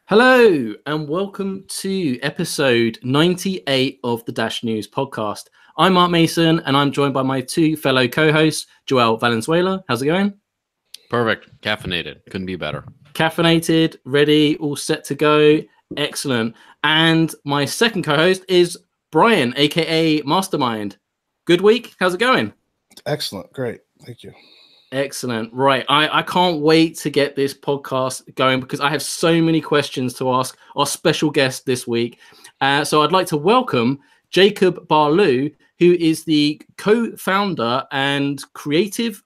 Hello and welcome to episode 98 of the Dash News podcast. I'm Mark Mason and I'm joined by my two fellow co-hosts, Joel Valenzuela. How's it going? Perfect. Caffeinated. Couldn't be better. Caffeinated, ready, all set to go. Excellent. And my second co-host is Brian, aka Mastermind. Good week. How's it going? Excellent. Great. Thank you. Excellent. Right. I can't wait to get this podcast going because I have so many questions to ask our special guest this week. So I'd like to welcome Jacob Barlow, who is the co-founder and creative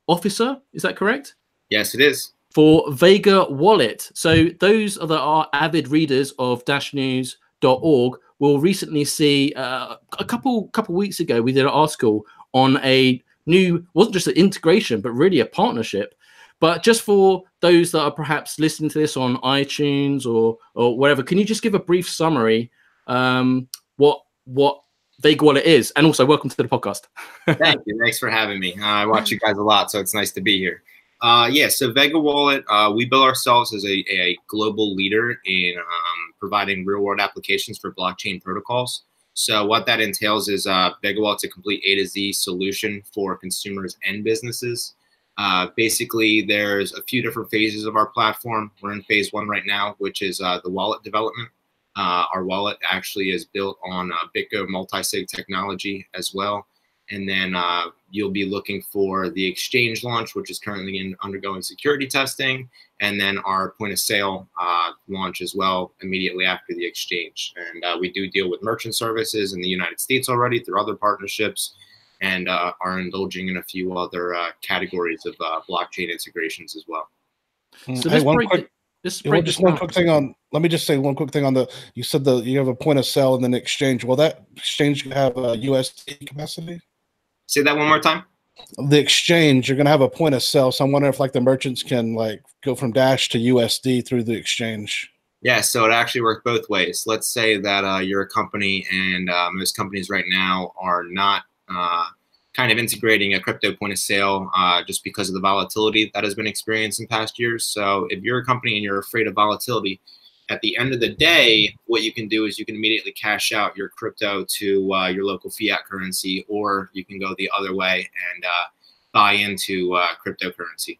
officer. Is that correct? Yes, it is. For Vega Wallet. So those that are avid readers of dashnews.org will recently see a couple weeks ago, we did an article on a new, wasn't just an integration, but really a partnership. But just for those that are perhaps listening to this on iTunes or whatever, can you just give a brief summary what Vega Wallet is? And also welcome to the podcast. Thank you. Thanks for having me. I watch you guys a lot, so it's nice to be here. So Vega Wallet, we bill ourselves as a global leader in providing real-world applications for blockchain protocols. So what that entails is Vega Wallet's a complete A to Z solution for consumers and businesses. Basically, there's a few different phases of our platform. We're in phase one right now, which is the wallet development. Our wallet actually is built on BitGo multi-sig technology as well. And then you'll be looking for the exchange launch, which is currently undergoing security testing, and then our point of sale launch as well immediately after the exchange. And we do deal with merchant services in the United States already through other partnerships, and are indulging in a few other categories of blockchain integrations as well. So hey, let me just say one quick thing on you said you have a point of sale and then exchange. Will that exchange have a USD capacity? Say that one more time. The exchange, you're going to have a point of sale. So I'm wondering if the merchants can go from Dash to USD through the exchange. Yeah, so it actually works both ways. Let's say that you're a company and most companies right now are not kind of integrating a crypto point of sale just because of the volatility that has been experienced in past years. So if you're a company and you're afraid of volatility, at the end of the day, what you can do is you can immediately cash out your crypto to your local fiat currency, or you can go the other way and buy into cryptocurrency.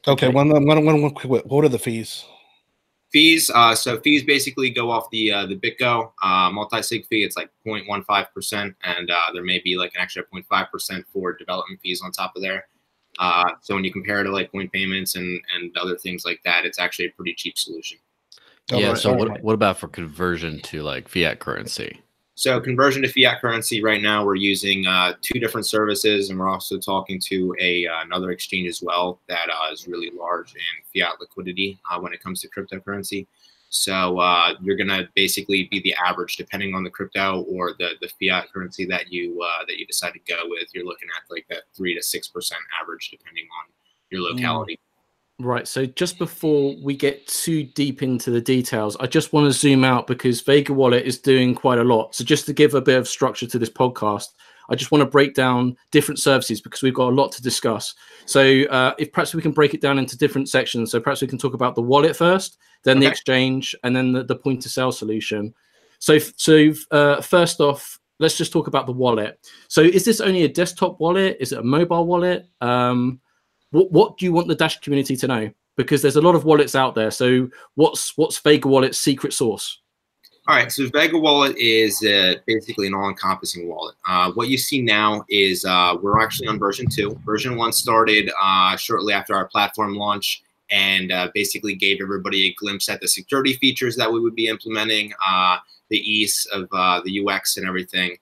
Okay, what are the fees? Fees, so fees basically go off the BitGo multi-sig fee. It's like 0.15%, and there may be like an extra 0.5% for development fees on top of there. So when you compare it to like point payments and other things like that, it's actually a pretty cheap solution. Yeah. So what about for conversion to like fiat currency? So conversion to fiat currency right now, we're using two different services, and we're also talking to another exchange as well that is really large in fiat liquidity when it comes to cryptocurrency. So you're gonna basically be the average, depending on the crypto or the fiat currency that you decide to go with. You're looking at like that 3 to 6% average, depending on your locality. Right. So just before we get too deep into the details, I just want to zoom out because Vega Wallet is doing quite a lot. So just to give a bit of structure to this podcast, I just want to break down different services because we've got a lot to discuss. So if perhaps we can break it down into different sections. So perhaps we can talk about the wallet first, then the exchange, and then the point of sale solution. So first off, let's just talk about the wallet. So is this only a desktop wallet? Is it a mobile wallet? What do you want the Dash community to know? Because there's a lot of wallets out there. So what's Vega Wallet's secret sauce? All right, so Vega Wallet is basically an all-encompassing wallet. What you see now is we're actually on version 2. Version 1 started shortly after our platform launch and basically gave everybody a glimpse at the security features that we would be implementing, the ease of the UX and everything.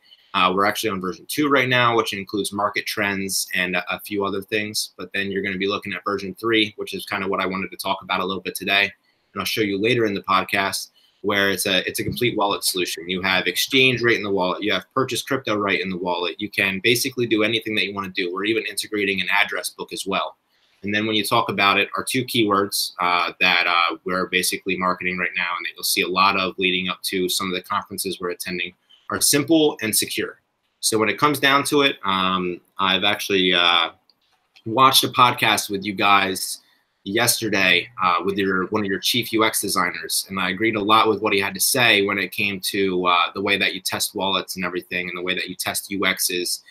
We're actually on version 2 right now, which includes market trends and a few other things. But then you're going to be looking at version 3, which is kind of what I wanted to talk about a little bit today. And I'll show you later in the podcast, where it's a complete wallet solution. You have exchange right in the wallet. You have purchase crypto right in the wallet. You can basically do anything that you want to do. We're even integrating an address book as well. And then when you talk about it, our 2 keywords that we're basically marketing right now and that you'll see a lot of leading up to some of the conferences we're attending are simple and secure. So when it comes down to it, I've actually watched a podcast with you guys yesterday with one of your chief UX designers, and I agreed a lot with what he had to say when it came to the way that you test wallets and everything, and the way that you test UXs.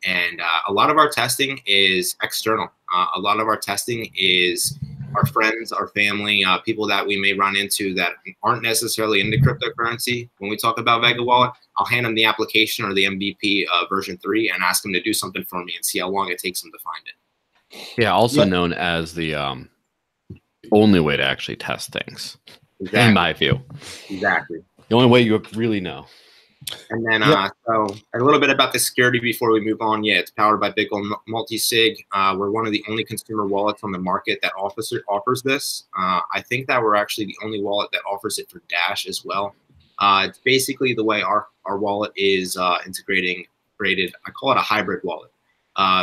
And a lot of our testing is external. A lot of our testing is our friends, our family, people that we may run into that aren't necessarily into cryptocurrency. When we talk about Vega Wallet, I'll hand them the application or the MVP version 3 and ask them to do something for me and see how long it takes them to find it. Yeah, also known as the only way to actually test things, in my view. Exactly. The only way you really know. And then, so a little bit about the security before we move on. Yeah, it's powered by BitGo multi-sig. We're one of the only consumer wallets on the market that offers this. I think that we're actually the only wallet that offers it for Dash as well. It's basically the way our wallet is integrated. I call it a hybrid wallet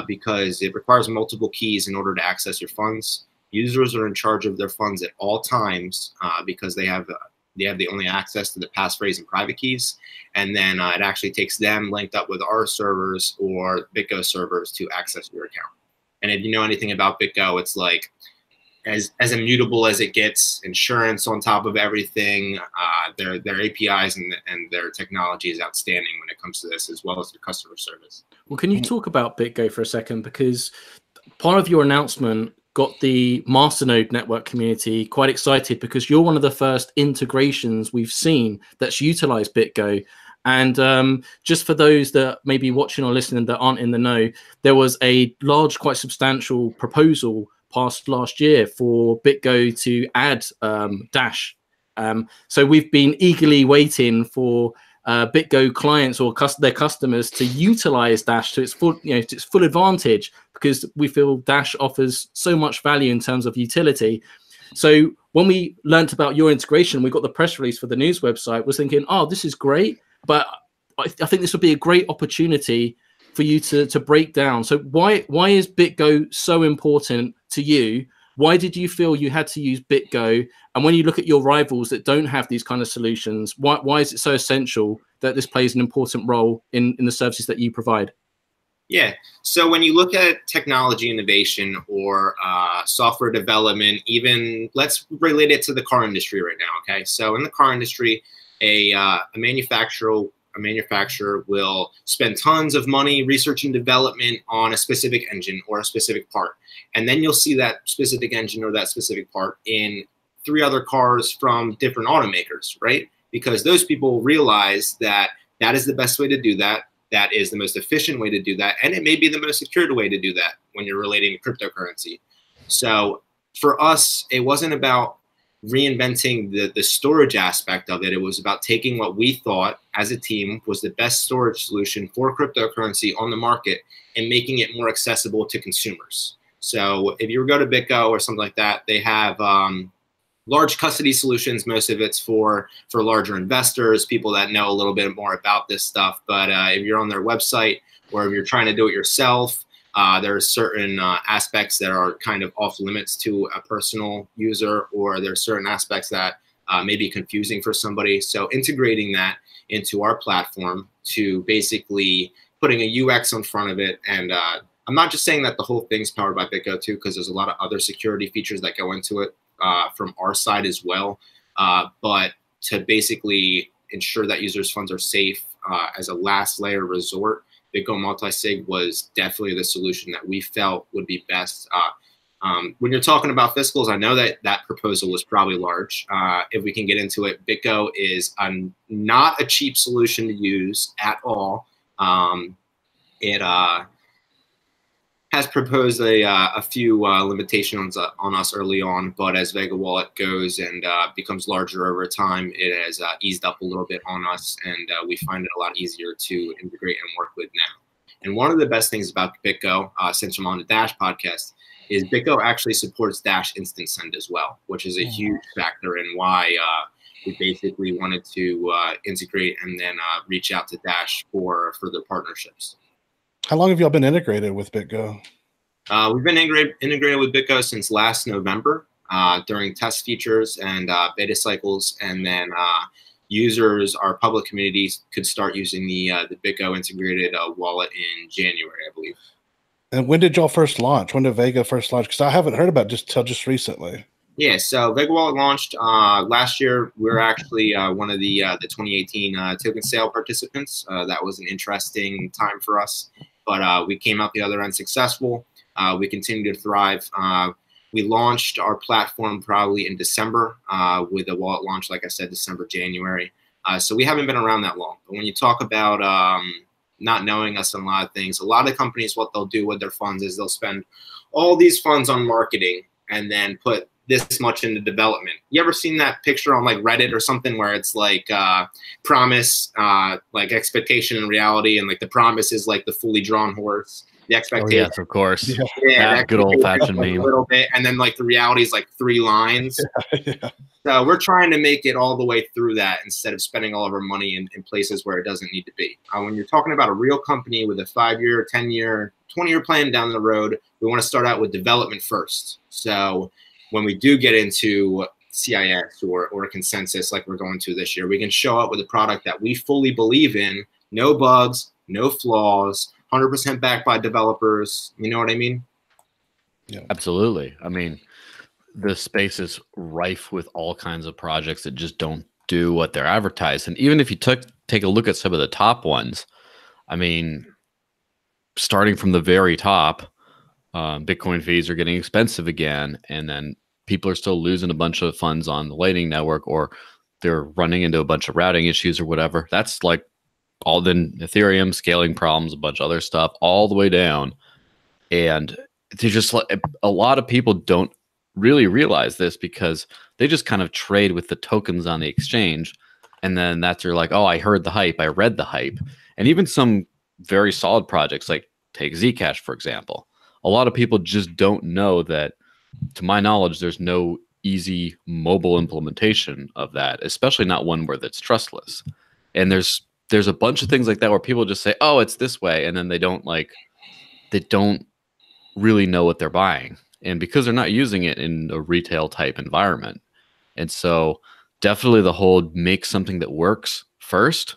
because it requires multiple keys in order to access your funds. Users are in charge of their funds at all times because they have the only access to the passphrase and private keys. And then it actually takes them linked up with our servers or BitGo servers to access your account. And if you know anything about BitGo, it's like as immutable as it gets, insurance on top of everything. Their APIs and their technology is outstanding when it comes to this, as well as their customer service. Well, can you talk about BitGo for a second? Because part of your announcement got the Masternode network community quite excited because you're one of the first integrations we've seen that's utilized BitGo. And just for those that may be watching or listening that aren't in the know, there was a large, quite substantial proposal passed last year for BitGo to add Dash. So we've been eagerly waiting for BitGo clients or their customers to utilize Dash to its full advantage, because we feel Dash offers so much value in terms of utility. So when we learned about your integration, we got the press release for the news website, was thinking, oh, this is great, but I think this would be a great opportunity for you to break down. So why is BitGo so important to you? Why did you feel you had to use BitGo? And when you look at your rivals that don't have these kind of solutions, why is it so essential that this plays an important role in the services that you provide? Yeah, so when you look at technology innovation or software development, even let's relate it to the car industry right now, okay? So in the car industry, a manufacturer will spend tons of money research and development on a specific engine or a specific part. And then you'll see that specific engine or that specific part in 3 other cars from different automakers, right? Because those people realize that that is the best way to do that. That is the most efficient way to do that. And it may be the most secured way to do that when you're relating to cryptocurrency. So for us, it wasn't about reinventing the storage aspect of it. It was about taking what we thought as a team was the best storage solution for cryptocurrency on the market and making it more accessible to consumers. So if you go to BitGo or something like that, they have large custody solutions. Most of it's for larger investors, people that know a little bit more about this stuff. But if you're on their website or if you're trying to do it yourself, there are certain aspects that are kind of off limits to a personal user, or there are certain aspects that may be confusing for somebody. So integrating that into our platform to basically putting a UX in front of it. And I'm not just saying that the whole thing's powered by BitGo too, because there's a lot of other security features that go into it from our side as well. But to basically ensure that users' funds are safe as a last layer resort, BitGo multi-sig was definitely the solution that we felt would be best. When you're talking about fiscals, I know that that proposal was probably large. If we can get into it, BitGo is not a cheap solution to use at all. It has proposed a few limitations on us early on, but as Vega Wallet goes and becomes larger over time, it has eased up a little bit on us, and we find it a lot easier to integrate and work with now. And one of the best things about BitGo, since I'm on the Dash podcast, is BitGo actually supports Dash Instant Send as well, which is a huge factor in why we basically wanted to integrate and then reach out to Dash for further partnerships. How long have y'all been integrated with BitGo? We've been integrated with BitGo since last November during test features and beta cycles, and then users, our public communities, could start using the BitGo integrated wallet in January, I believe. And when did y'all first launch? When did Vega first launch? Because I haven't heard about it till just recently. Yeah, so VegaWallet launched last year. We're actually one of the 2018 token sale participants. That was an interesting time for us, but we came out the other end successful. We continue to thrive. We launched our platform probably in December with a wallet launch, like I said, December, January. So we haven't been around that long. But when you talk about not knowing us on a lot of things, a lot of companies, what they'll do with their funds is they'll spend all these funds on marketing and then put this much into development. You ever seen that picture on like Reddit or something where it's like promise, like expectation and reality, and like the promise is like the fully drawn horse. The expectation. Oh, yes, of course. Yeah, that good old fashioned like meme. a little bit, and then like the reality is like 3 lines. Yeah. So we're trying to make it all the way through that instead of spending all of our money in places where it doesn't need to be. When you're talking about a real company with a 5-year, 10-year, 20-year plan down the road, we want to start out with development first. So when we do get into CIX or consensus like we're going to this year, we can show up with a product that we fully believe in, no bugs, no flaws, 100% backed by developers. You know what I mean? Yeah. Absolutely. I mean, the space is rife with all kinds of projects that just don't do what they're advertised. And even if you take a look at some of the top ones, I mean, starting from the very top, Bitcoin fees are getting expensive again, and then people are still losing a bunch of funds on the Lightning Network, or they're running into a bunch of routing issues or whatever. That's like all then Ethereum scaling problems, a bunch of other stuff, all the way down. And they just a lot of people don't really realize this because they just kind of trade with the tokens on the exchange, and then they're like, oh, I heard the hype, I read the hype. And even some very solid projects like take Zcash, for example. A lot of people just don't know that, to my knowledge, there's no easy mobile implementation of that, especially not one where that's trustless. And there's a bunch of things like that where people just say, oh, it's this way. And then they don't really know what they're buying. And because they're not using it in a retail type environment. And so definitely the whole make something that works first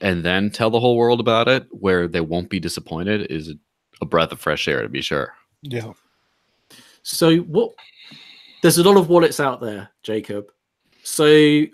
and then tell the whole world about it where they won't be disappointed is a breath of fresh air, to be sure. Yeah. So there's a lot of wallets out there, Jacob. So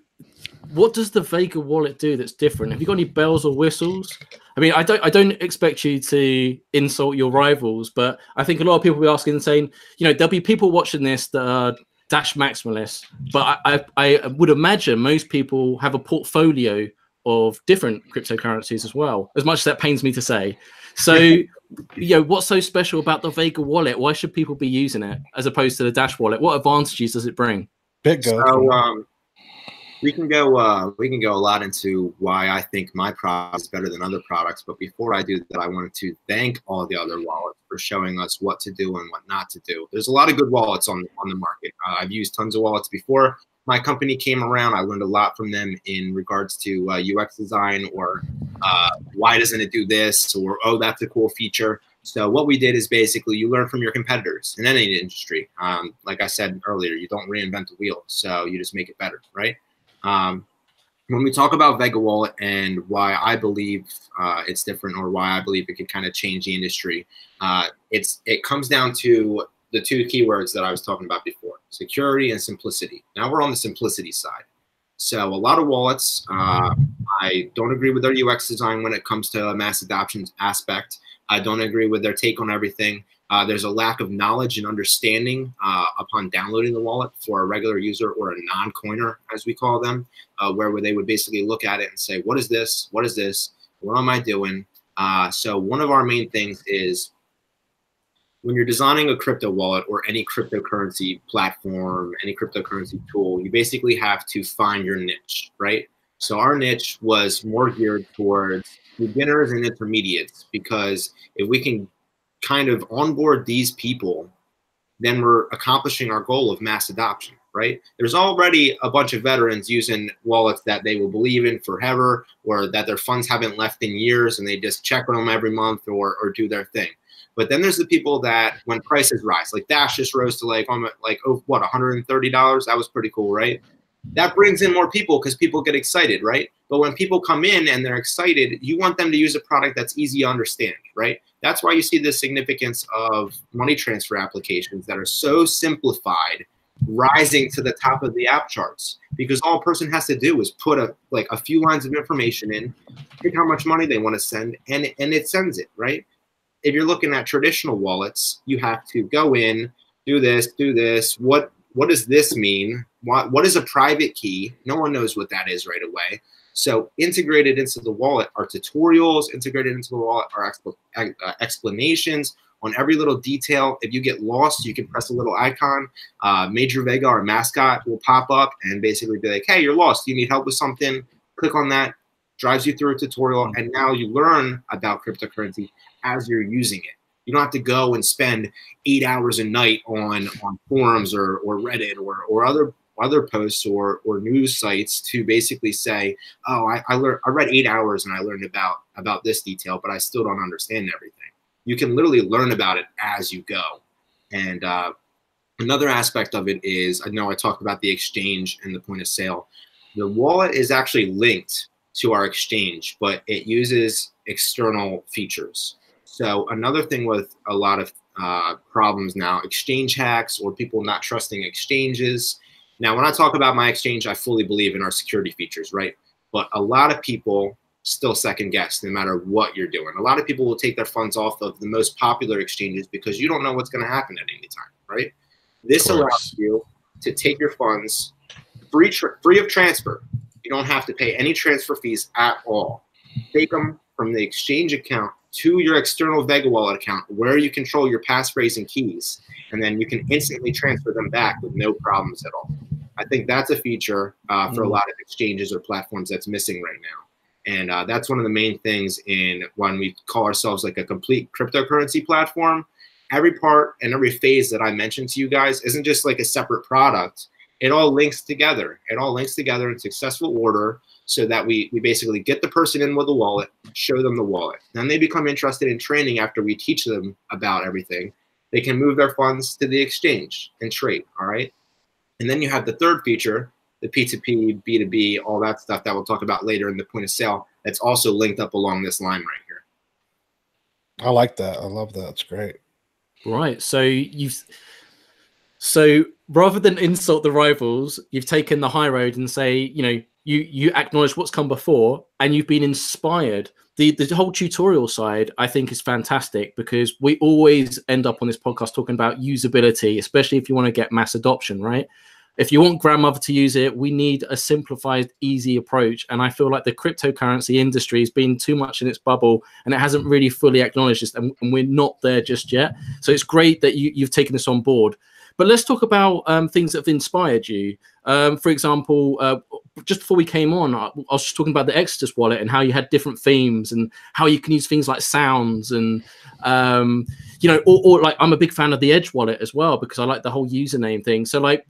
what does the Vega wallet do that's different? Have you got any bells or whistles? I mean, I don't expect you to insult your rivals, but I think a lot of people will be asking and saying, there'll be people watching this that are Dash maximalists, but I would imagine most people have a portfolio of different cryptocurrencies as well, as much as that pains me to say. So, what's so special about the Vega wallet? Why should people be using it as opposed to the Dash wallet? What advantages does it bring? So, we can go a lot into why I think my product is better than other products. But before I do that, I wanted to thank all the other wallets for showing us what to do and what not to do. There's a lot of good wallets on the market. I've used tons of wallets before my company came around. I learned a lot from them in regards to UX design, or why doesn't it do this, or oh, that's a cool feature. So what we did is basically you learn from your competitors in any industry. Like I said earlier, you don't reinvent the wheel, so you just make it better, right? When we talk about Vega Wallet and why I believe it's different, or why I believe it could kind of change the industry, it comes down to the 2 keywords that I was talking about before: security and simplicity. Now we're on the simplicity side. So a lot of wallets, I don't agree with their UX design when it comes to a mass adoption aspect. I don't agree with their take on everything. There's a lack of knowledge and understanding upon downloading the wallet for a regular user, or a non-coiner, as we call them, where they would basically look at it and say, what is this? What is this? What am I doing? So one of our main things is, when you're designing a crypto wallet or any cryptocurrency platform, any cryptocurrency tool, you basically have to find your niche, right? So our niche was more geared towards beginners and intermediates, because if we can kind of onboard these people, then we're accomplishing our goal of mass adoption, right? There's already a bunch of veterans using wallets that they will believe in forever, or that their funds haven't left in years and they just check on them every month or do their thing. But then there's the people that, when prices rise, like Dash just rose to $130. That was pretty cool, right? That brings in more people because people get excited, right? But when people come in and they're excited, you want them to use a product that's easy to understand, right? That's why you see the significance of money transfer applications that are so simplified rising to the top of the app charts, because all a person has to do is put a few lines of information in, pick how much money they want to send, and it sends it, right? If you're looking at traditional wallets, you have to go in, do this, do this. What does this mean? What is a private key? No one knows what that is right away. So integrated into the wallet are tutorials, integrated into the wallet are explanations on every little detail. If you get lost, you can press a little icon. Major Vega, our mascot, will pop up and basically be like, hey, you're lost. Do you need help with something? Click on that, drives you through a tutorial, and now you learn about cryptocurrency as you're using it. You don't have to go and spend 8 hours a night on forums or Reddit or other posts or news sites to basically say, oh, I read 8 hours and I learned about this detail, but I still don't understand everything. You can literally learn about it as you go. And another aspect of it is, I know I talked about the exchange and the point of sale. The wallet is actually linked to our exchange, but it uses external features. So another thing with a lot of problems now, exchange hacks or people not trusting exchanges. Now, when I talk about my exchange, I fully believe in our security features, right? But a lot of people still second guess no matter what you're doing. A lot of people will take their funds off of the most popular exchanges because you don't know what's going to happen at any time, right? This allows you to take your funds free of transfer. You don't have to pay any transfer fees at all. Take them from the exchange account to your external Vega Wallet account where you control your passphrase and keys, and then you can instantly transfer them back with no problems at all. I think that's a feature for a lot of exchanges or platforms that's missing right now. And that's one of the main things in when we call ourselves like a complete cryptocurrency platform. Every part and every phase that I mentioned to you guys isn't just like a separate product. It all links together. It all links together in successful order so that we basically get the person in with a wallet, show them the wallet. Then they become interested in trading after we teach them about everything. They can move their funds to the exchange and trade, all right? And then you have the third feature, the P2P, B2B, all that stuff that we'll talk about later in the point of sale that's also linked up along this line right here. I like that. I love that. It's great. Right. So rather than insult the rivals, you've taken the high road and say, you know, you acknowledge what's come before and you've been inspired. The whole tutorial side, I think, is fantastic because we always end up on this podcast talking about usability, especially if you want to get mass adoption, right? If you want grandmother to use it, we need a simplified, easy approach. And I feel like the cryptocurrency industry has been too much in its bubble and it hasn't really fully acknowledged this, and we're not there just yet. So it's great that you've taken this on board. But let's talk about things that have inspired you. For example, just before we came on, I was just talking about the Exodus wallet and how you had different themes and how you can use things like sounds and, you know, or like I'm a big fan of the Edge wallet as well because I like the whole username thing. So like,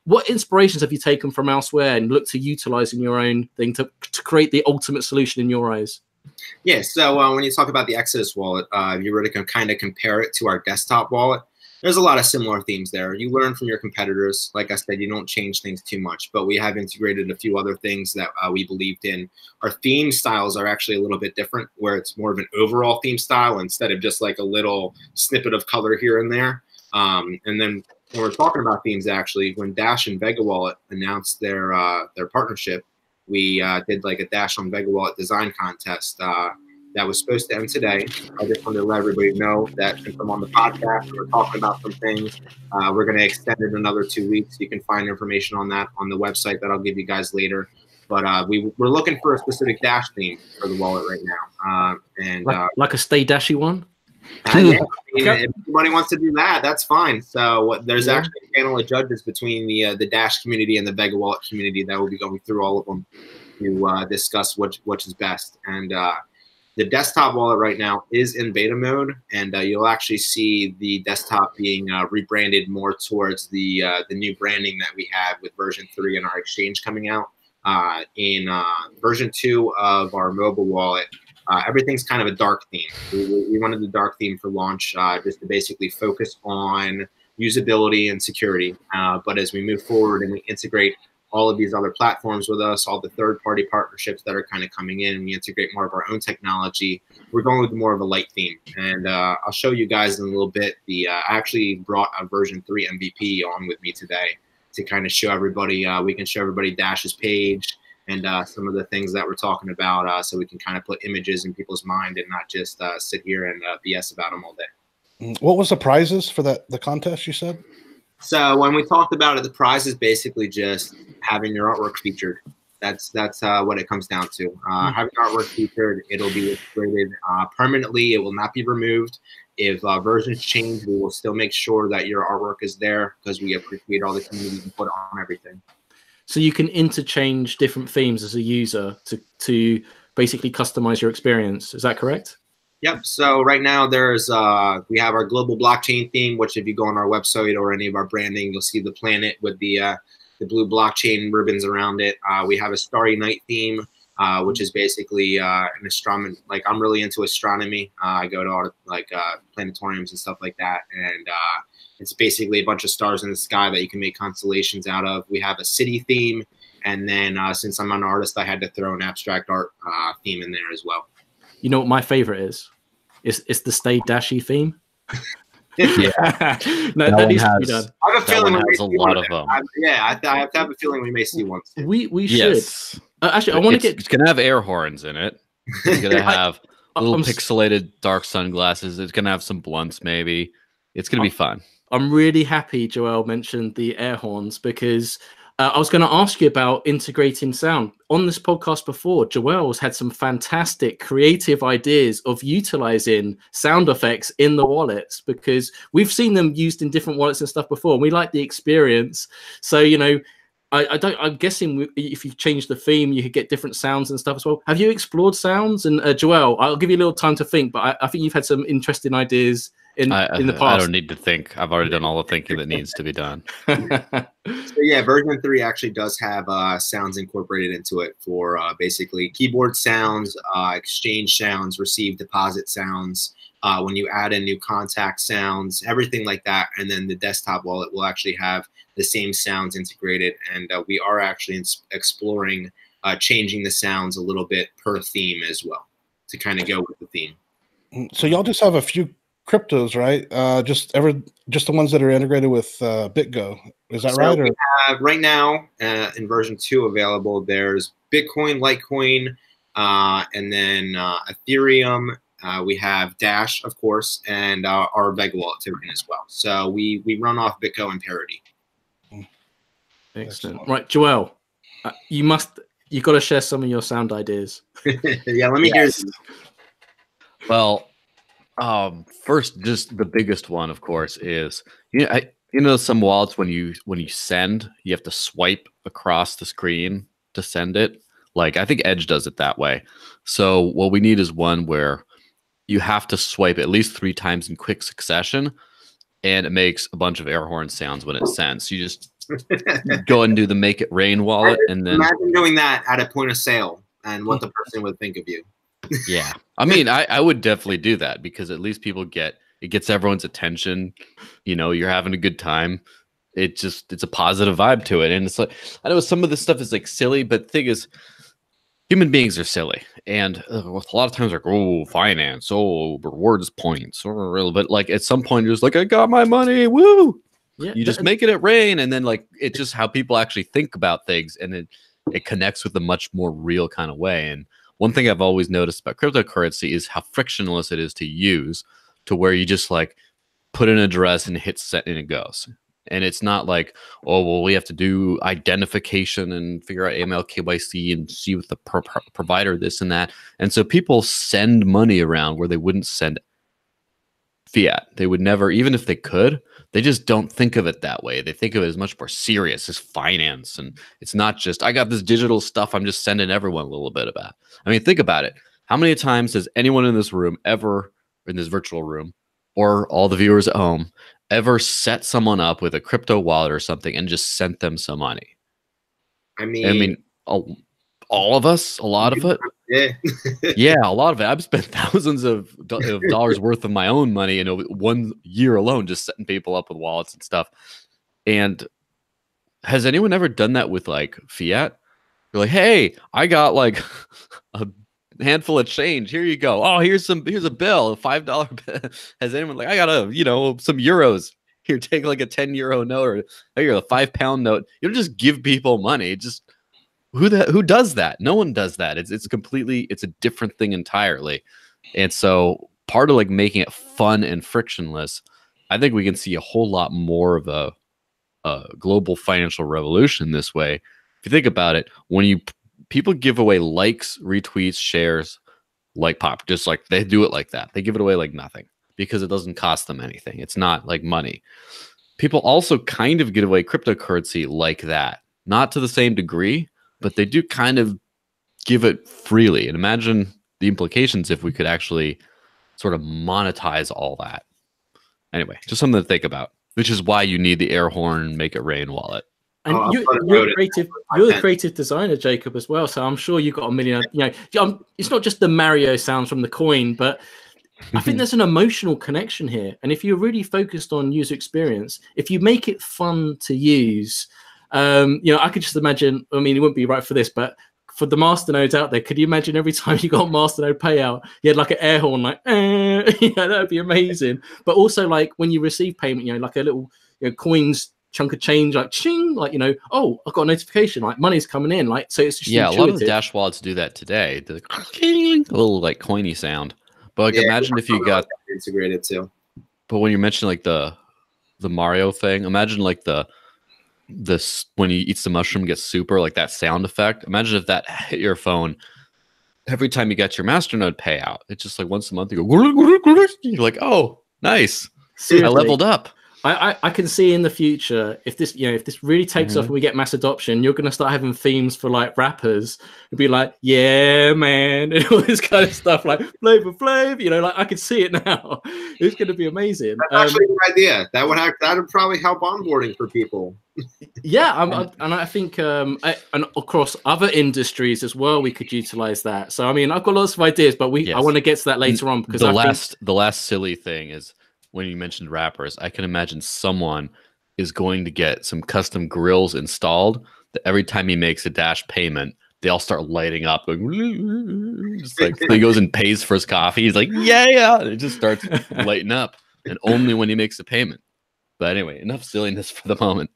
what inspirations have you taken from elsewhere and looked to utilize in your own thing to create the ultimate solution in your eyes? Yeah, so when you talk about the Exodus wallet, you were to kind of compare it to our desktop wallet. There's a lot of similar themes there. You learn from your competitors. Like I said, you don't change things too much, but we have integrated a few other things that we believed in. Our theme styles are actually a little bit different, where it's more of an overall theme style instead of just like a little snippet of color here and there. And then when we're talking about themes, actually, when Dash and Vega Wallet announced their partnership, we did like a Dash on Vega Wallet design contest that was supposed to end today. I just wanted to let everybody know that since I'm on the podcast and we're talking about some things, we're going to extend it another 2 weeks. You can find information on that on the website that I'll give you guys later. But we're looking for a specific Dash theme for the wallet right now. Like a Stay Dashy one? Yeah, if anybody wants to do that, that's fine. So there's actually a panel of judges between the Dash community and the Vega Wallet community that will be going through all of them to discuss which is best. And the desktop wallet right now is in beta mode, and you'll actually see the desktop being rebranded more towards the new branding that we have with version 3 in our exchange coming out. In version 2 of our mobile wallet, everything's kind of a dark theme. We wanted the dark theme for launch just to basically focus on usability and security. But as we move forward and we integrate all of these other platforms with us, all the third-party partnerships that are kind of coming in, and we integrate more of our own technology. We're going with more of a light theme, and I'll show you guys in a little bit. I actually brought a version 3 MVP on with me today to kind of show everybody. We can show everybody Dash's page and some of the things that we're talking about, so we can kind of put images in people's mind and not just sit here and BS about them all day. What was the prizes for the contest you said? So when we talked about it, the prize is basically just having your artwork featured. That's what it comes down to. Having artwork featured, it'll be integrated permanently. It will not be removed. If versions change, we will still make sure that your artwork is there because we appreciate all the community input on everything. So you can interchange different themes as a user to basically customize your experience. Is that correct? Yep. So right now there's we have our global blockchain theme, which if you go on our website or any of our branding, you'll see the planet with the blue blockchain ribbons around it. We have a Starry Night theme, which is basically an astronomy. Like I'm really into astronomy. I go to all like planetariums and stuff like that, and it's basically a bunch of stars in the sky that you can make constellations out of. We have a city theme, and then since I'm an artist, I had to throw an abstract art theme in there as well. You know what my favorite is? It's the Stay Dashy theme. Yeah, No, that needs to be done. I have a feeling we may has a see lot one of them. I have to have a feeling we may see one soon. We should. Yes. Actually, I want to get. It's gonna have air horns in it. It's gonna have little I'm pixelated dark sunglasses. It's gonna have some blunts, maybe. It's gonna be fun. I'm really happy Joel mentioned the air horns because I was going to ask you about integrating sound. On this podcast before, Joel's had some fantastic creative ideas of utilizing sound effects in the wallets because we've seen them used in different wallets and stuff before, and we like the experience. So, you know, I'm guessing if you change the theme, you could get different sounds and stuff as well. Have you explored sounds? And Joel, I'll give you a little time to think, but I think you've had some interesting ideas in the past. I don't need to think. I've already done all the thinking that needs to be done. So yeah, version 3 actually does have sounds incorporated into it for basically keyboard sounds, exchange sounds, receive deposit sounds, when you add in new contact sounds, everything like that. And then the desktop wallet will actually have the same sounds integrated. And we are actually exploring changing the sounds a little bit per theme as well to kind of go with the theme. So y'all just have a few cryptos, right? Just the ones that are integrated with BitGo. Is that right? We have right now in version 2 available, there's Bitcoin, Litecoin, and then Ethereum. We have Dash, of course, and our VegaWallet token as well. So we run off BitGo and Parity. Excellent. Right, Joel, you've got to share some of your sound ideas. Yeah, let me hear. Well, first, just the biggest one, of course, is some wallets when you send, you have to swipe across the screen to send it. Like I think Edge does it that way. So what we need is one where you have to swipe at least 3 times in quick succession, and it makes a bunch of air horn sounds when it sends. You just go and do the Make It Rain wallet, and then imagine doing that at a point of sale and what the person would think of you. Yeah, I mean, I would definitely do that because at least people it gets everyone's attention. You know, you're having a good time. It's a positive vibe to it, and it's like I know some of this stuff is like silly, but the thing is, human beings are silly, and a lot of times like finance, rewards points, but like at some point you're just like I got my money, woo! Yeah, you just make it rain, and then like it's just how people actually think about things, and it connects with a much more real kind of way. And one thing I've always noticed about cryptocurrency is how frictionless it is to use, to where you just like put in an address and hit set and it goes. And it's not like, we have to do identification and figure out AML, KYC and see with the provider, this and that. And so people send money around where they wouldn't send fiat. They would never, even if they could, they just don't think of it that way. They think of it as much more serious as finance. And it's not just, I got this digital stuff I'm just sending everyone a little bit about. I mean, think about it. How many times has anyone in this room ever, in this virtual room, or all the viewers at home, ever set someone up with a crypto wallet or something and just sent them some money? I mean, all of us, a lot of it. Yeah. Yeah, a lot of it. I've spent thousands of dollars worth of my own money in 1 year alone just setting people up with wallets and stuff. And has anyone ever done that with like fiat? You're like, hey, I got like a handful of change. Here you go. Oh, here's a bill, a $5 bill. Has anyone like, I got some euros. Here, take like a 10 euro note or here, a £5 note. You don't just give people money. Just who does that? No one does that. It's completely, it's a different thing entirely. And so part of like making it fun and frictionless, I think we can see a whole lot more of a global financial revolution this way. If you think about it, when people give away likes, retweets, shares, like pop, just like they do it like that. They give it away like nothing because it doesn't cost them anything. It's not like money. People also kind of give away cryptocurrency like that, not to the same degree, but they do kind of give it freely. And imagine the implications if we could actually sort of monetize all that. Anyway, just something to think about, which is why you need the air horn, make it rain wallet. And you're the creative designer, Jacob, as well. So I'm sure you've got a million. It's not just the Mario sounds from the coin, but I think there's an emotional connection here. And if you're really focused on user experience, if you make it fun to use, I could just imagine. I mean, it wouldn't be right for this, but for the masternodes out there, could you imagine every time you got a masternode payout, you had like an air horn, like, that would be amazing. But also, like when you receive payment, like a little coins. Chunk of change, like ching, like oh, I've got a notification, like money's coming in, like so. It's just intuitive. A lot of the Dash wallets do that today. The little like coiny sound. But like, imagine if you got integrated too. But when you mention like the Mario thing, imagine like this when he eats the mushroom gets super, like that sound effect. Imagine if that hit your phone every time you got your masternode payout. It's just like once a month you go, you're like, oh, nice, seriously. I leveled up. I can see in the future if this really takes off and we get mass adoption, you're going to start having themes for like rappers. It'd be like, yeah, man, and all this kind of stuff, like Flavor Flav. Like I can see it now. It's going to be amazing. That's actually a good idea. That would probably help onboarding for people. Yeah, and I think and across other industries as well, we could utilize that. So I mean, I've got lots of ideas, but I want to get to that later on because the last silly thing is. When you mentioned rappers, I can imagine someone is going to get some custom grills installed that every time he makes a Dash payment, they all start lighting up. Just like so he goes and pays for his coffee. He's like, yeah. And it just starts lighting up. And only when he makes a payment. But anyway, enough silliness for the moment.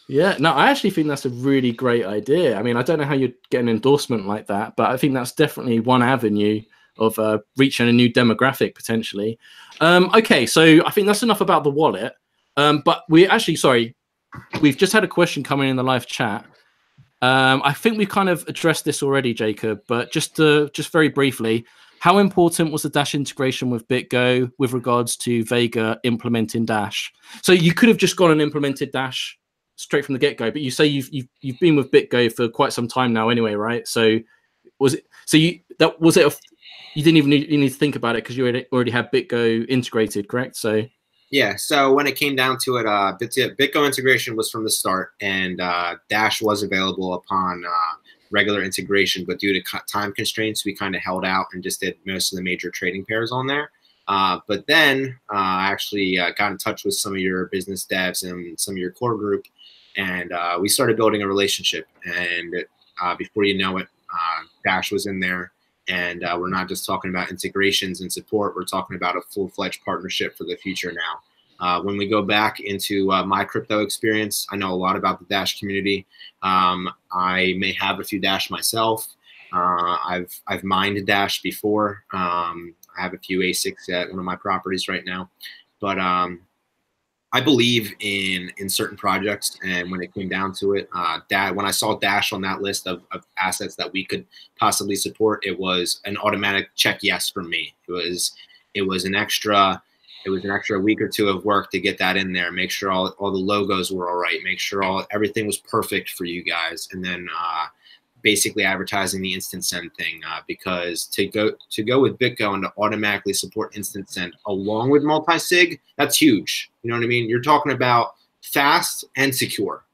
Yeah, no, I actually think that's a really great idea. I mean, I don't know how you'd get an endorsement like that, but I think that's definitely one avenue of reaching a new demographic potentially. Okay, so I think that's enough about the wallet. But we've just had a question coming in the live chat. I think we kind of addressed this already, Jacob, but just very briefly, how important was the Dash integration with BitGo with regards to Vega implementing Dash? So you could have just gone and implemented Dash straight from the get-go, but you say you've been with BitGo for quite some time now anyway, right? So you didn't even need to think about it because you already had BitGo integrated, correct? So yeah. So when it came down to it, BitGo integration was from the start, and Dash was available upon regular integration. But due to time constraints, we kind of held out and just did most of the major trading pairs on there. But then I actually got in touch with some of your business devs and some of your core group, and we started building a relationship. And before you know it, Dash was in there. And we're not just talking about integrations and support. We're talking about a full-fledged partnership for the future now. When we go back into my crypto experience, I know a lot about the Dash community. I may have a few Dash myself. I've mined Dash before. I have a few ASICs at one of my properties right now. But I believe in certain projects, and when it came down to it, when I saw Dash on that list of assets that we could possibly support, it was an automatic check yes from me. It was an extra week or two of work to get that in there, make sure all the logos were all right, make sure everything was perfect for you guys, and then basically advertising the instant send thing, because to go with BitGo and to automatically support instant send along with multi-sig, that's huge. You know what I mean? You're talking about fast and secure.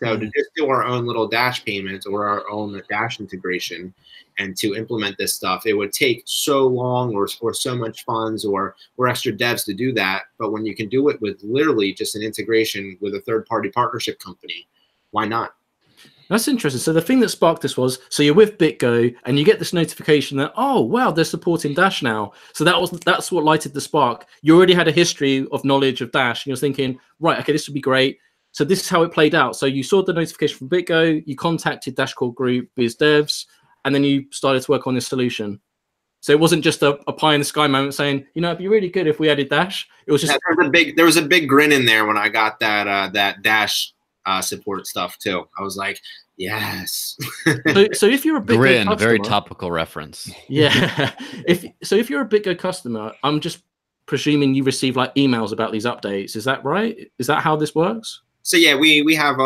So to just do our own little Dash payments or our own Dash integration and to implement this stuff, it would take so long or so much funds or extra devs to do that. But when you can do it with literally just an integration with a third-party partnership company, why not? That's interesting. So the thing that sparked this was, so you're with BitGo and you get this notification that, oh wow, they're supporting Dash now. So that's what lighted the spark. You already had a history of knowledge of Dash, and you're thinking, right, okay, this would be great. So this is how it played out. So you saw the notification from BitGo, you contacted Dash Core Group, biz devs, and then you started to work on this solution. So it wasn't just a pie in the sky moment saying, you know, it'd be really good if we added Dash. It was just there was a big grin in there when I got that Dash support stuff too. I was like, yes. so if you're a BitGo grin, customer, very topical reference. Yeah. If you're a BitGo customer, I'm just presuming you receive like emails about these updates. Is that right? Is that how this works? So yeah, we have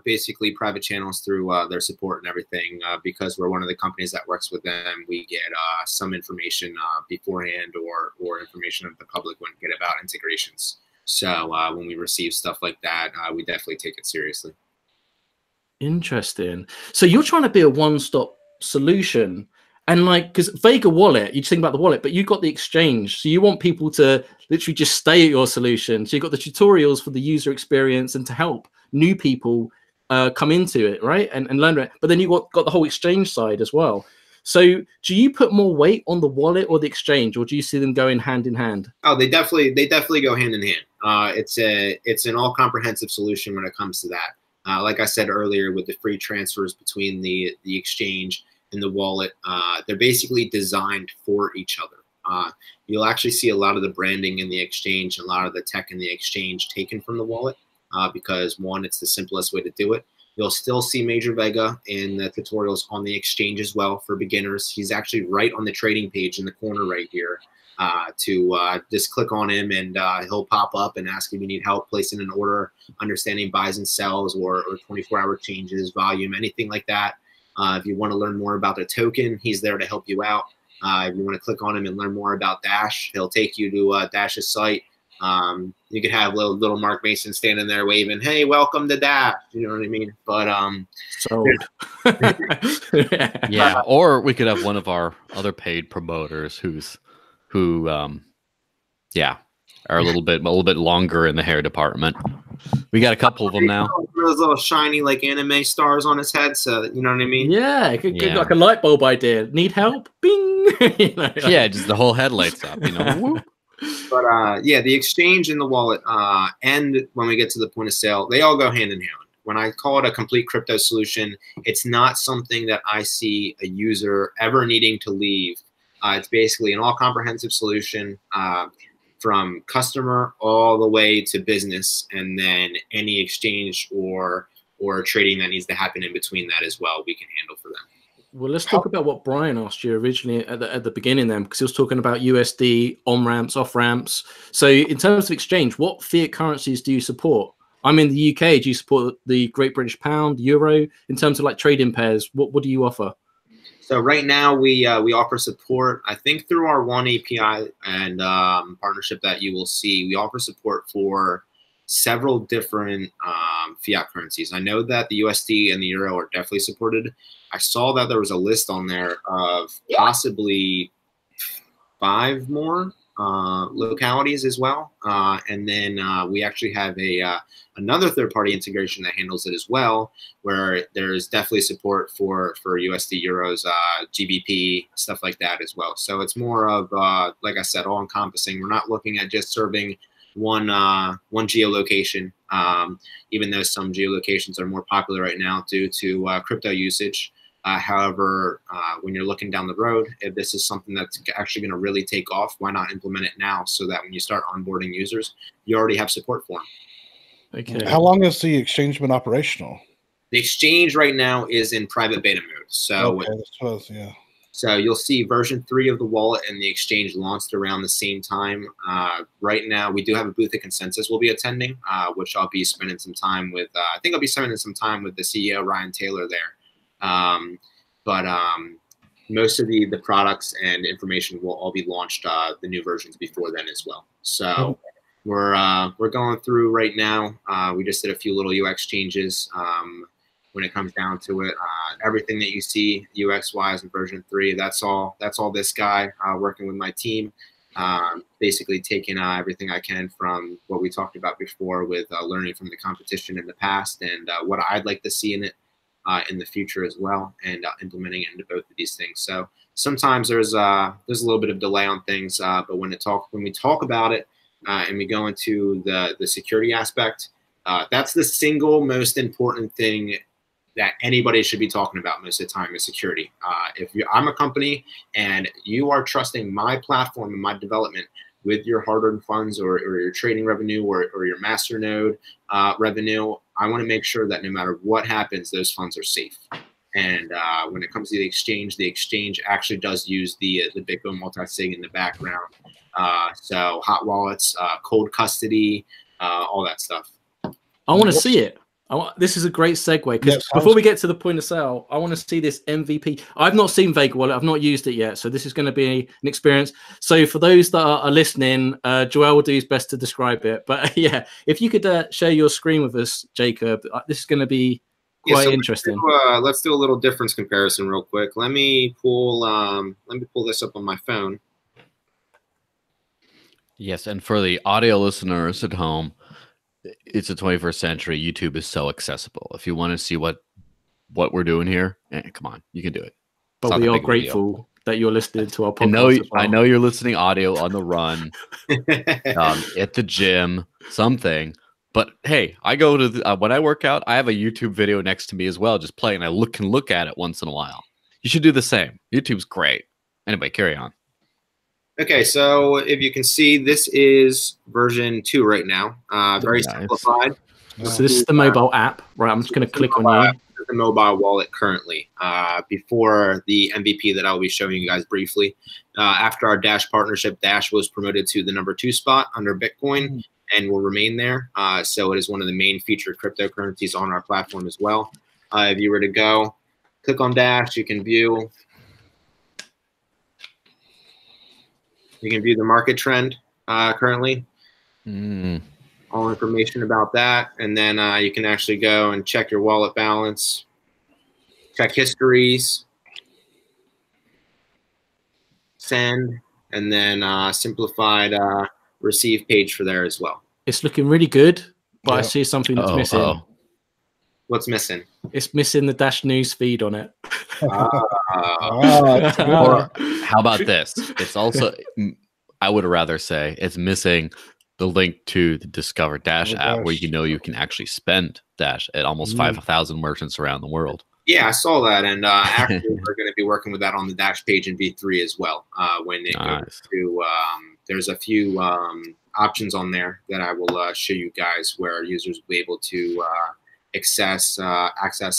basically private channels through their support and everything because we're one of the companies that works with them. We get some information beforehand or information that the public wouldn't get about integrations. So when we receive stuff like that, we definitely take it seriously. Interesting. So you're trying to be a one-stop solution. And like, because Vega Wallet, you just think about the wallet, but you've got the exchange. So you want people to literally just stay at your solution. So you've got the tutorials for the user experience and to help new people come into it, right? And learn it. But then you've got the whole exchange side as well. So do you put more weight on the wallet or the exchange, or do you see them going hand in hand? Oh, they definitely go hand in hand. It's an all comprehensive solution when it comes to that. Like I said earlier, with the free transfers between the exchange and the wallet, they're basically designed for each other. You'll actually see a lot of the branding in the exchange, a lot of the tech in the exchange taken from the wallet because one, it's the simplest way to do it. You'll still see Major Vega in the tutorials on the exchange as well for beginners. He's actually right on the trading page in the corner right here to just click on him and he'll pop up and ask if you need help placing an order, understanding buys and sells or 24-hour changes, volume, anything like that. If you want to learn more about the token, he's there to help you out. If you want to click on him and learn more about Dash, he'll take you to Dash's site. You could have little Mark Mason standing there waving, "Hey, welcome to Dash." You know what I mean? But sold. Yeah, or we could have one of our other paid promoters who are a little bit longer in the hair department. We got a couple of them now. Those little shiny like anime stars on his head, so you know what I mean? Yeah, it could get like a light bulb idea. Need help? Bing. You know, like. Yeah, just the whole head lights up. You know. But yeah, the exchange and the wallet, and when we get to the point of sale, they all go hand in hand. When I call it a complete crypto solution, it's not something that I see a user ever needing to leave. It's basically an all-comprehensive solution from customer all the way to business, and then any exchange or trading that needs to happen in between that as well, we can handle for them. Well, let's talk about what Brian asked you originally at the beginning then, because he was talking about USD, on-ramps, off-ramps. So in terms of exchange, what fiat currencies do you support? I'm in the UK. Do you support the Great British Pound, Euro? In terms of like trading pairs, what do you offer? So right now we offer support, I think through our One API and partnership that you will see, we offer support for several different fiat currencies. I know that the USD and the Euro are definitely supported. I saw that there was a list on there of possibly 5 more localities as well. And then we actually have another third-party integration that handles it as well, where there's definitely support for USD, Euros, GBP, stuff like that as well. So it's more of, like I said, all-encompassing. We're not looking at just serving one geolocation, even though some geolocations are more popular right now due to crypto usage. However, when you're looking down the road, if this is something that's actually going to really take off, why not implement it now so that when you start onboarding users, you already have support for them. Okay. How long has the exchange been operational? The exchange right now is in private beta mode. So, okay, yeah. So you'll see version 3 of the wallet and the exchange launched around the same time. Right now, we do have a booth at Consensus we'll be attending, which I'll be spending some time with. I think I'll be spending some time with the CEO, Ryan Taylor, there. But most of the products and information will all be launched, the new versions before then as well. So we're going through right now. We just did a few little UX changes. When it comes down to it, everything that you see UX wise in version 3, that's all this guy working with my team. Basically taking everything I can from what we talked about before with learning from the competition in the past and what I'd like to see in it in the future as well, and implementing it into both of these things. So sometimes there's a little bit of delay on things, but when we talk about it and we go into the security aspect, that's the single most important thing that anybody should be talking about most of the time is security. I'm a company and you are trusting my platform and my development with your hard-earned funds or your trading revenue or your masternode revenue, I want to make sure that no matter what happens, those funds are safe. And when it comes to the exchange actually does use the Bitcoin multi-sig in the background. So hot wallets, cold custody, all that stuff. I want to see it. This is a great segue because before we get to the point of sale, I want to see this MVP. I've not seen Vega Wallet. I've not used it yet. So this is going to be an experience. So for those that are listening, Joel will do his best to describe it. But yeah, if you could share your screen with us, Jacob, this is going to be quite interesting. Let's do a little difference comparison real quick. Let me pull this up on my phone. Yes, and for the audio listeners at home, it's the 21st century. YouTube is so accessible. If you want to see what we're doing here, come on, you can do it. But we are grateful that you're listening to our podcast. I know you're listening audio on the run, at the gym, something. But hey, I go to when I work out, I have a YouTube video next to me as well, just playing. I can look at it once in a while. You should do the same. YouTube's great. Anyway, carry on. Okay, so if you can see, this is version 2 right now. Very simplified. So this is the mobile app, right? I'm just going to click on you. The mobile wallet currently. Before the MVP that I'll be showing you guys briefly. After our Dash partnership, Dash was promoted to the #2 spot under Bitcoin and will remain there. So it is one of the main featured cryptocurrencies on our platform as well. If you were to go, click on Dash, you can view. You can view the market trend currently. All information about that. And then you can actually go and check your wallet balance, check histories, send, and then simplified receive page for there as well. It's looking really good, but I see something that's missing. What's missing? It's missing the Dash news feed on it. Or how about this? It's also, I would rather say it's missing the link to the Discover Dash app where you can actually spend Dash at almost 5,000 merchants around the world. Yeah, I saw that, and actually we're going to be working with that on the Dash page in V3 as well. When it goes to, there's a few options on there that I will show you guys where users will be able to access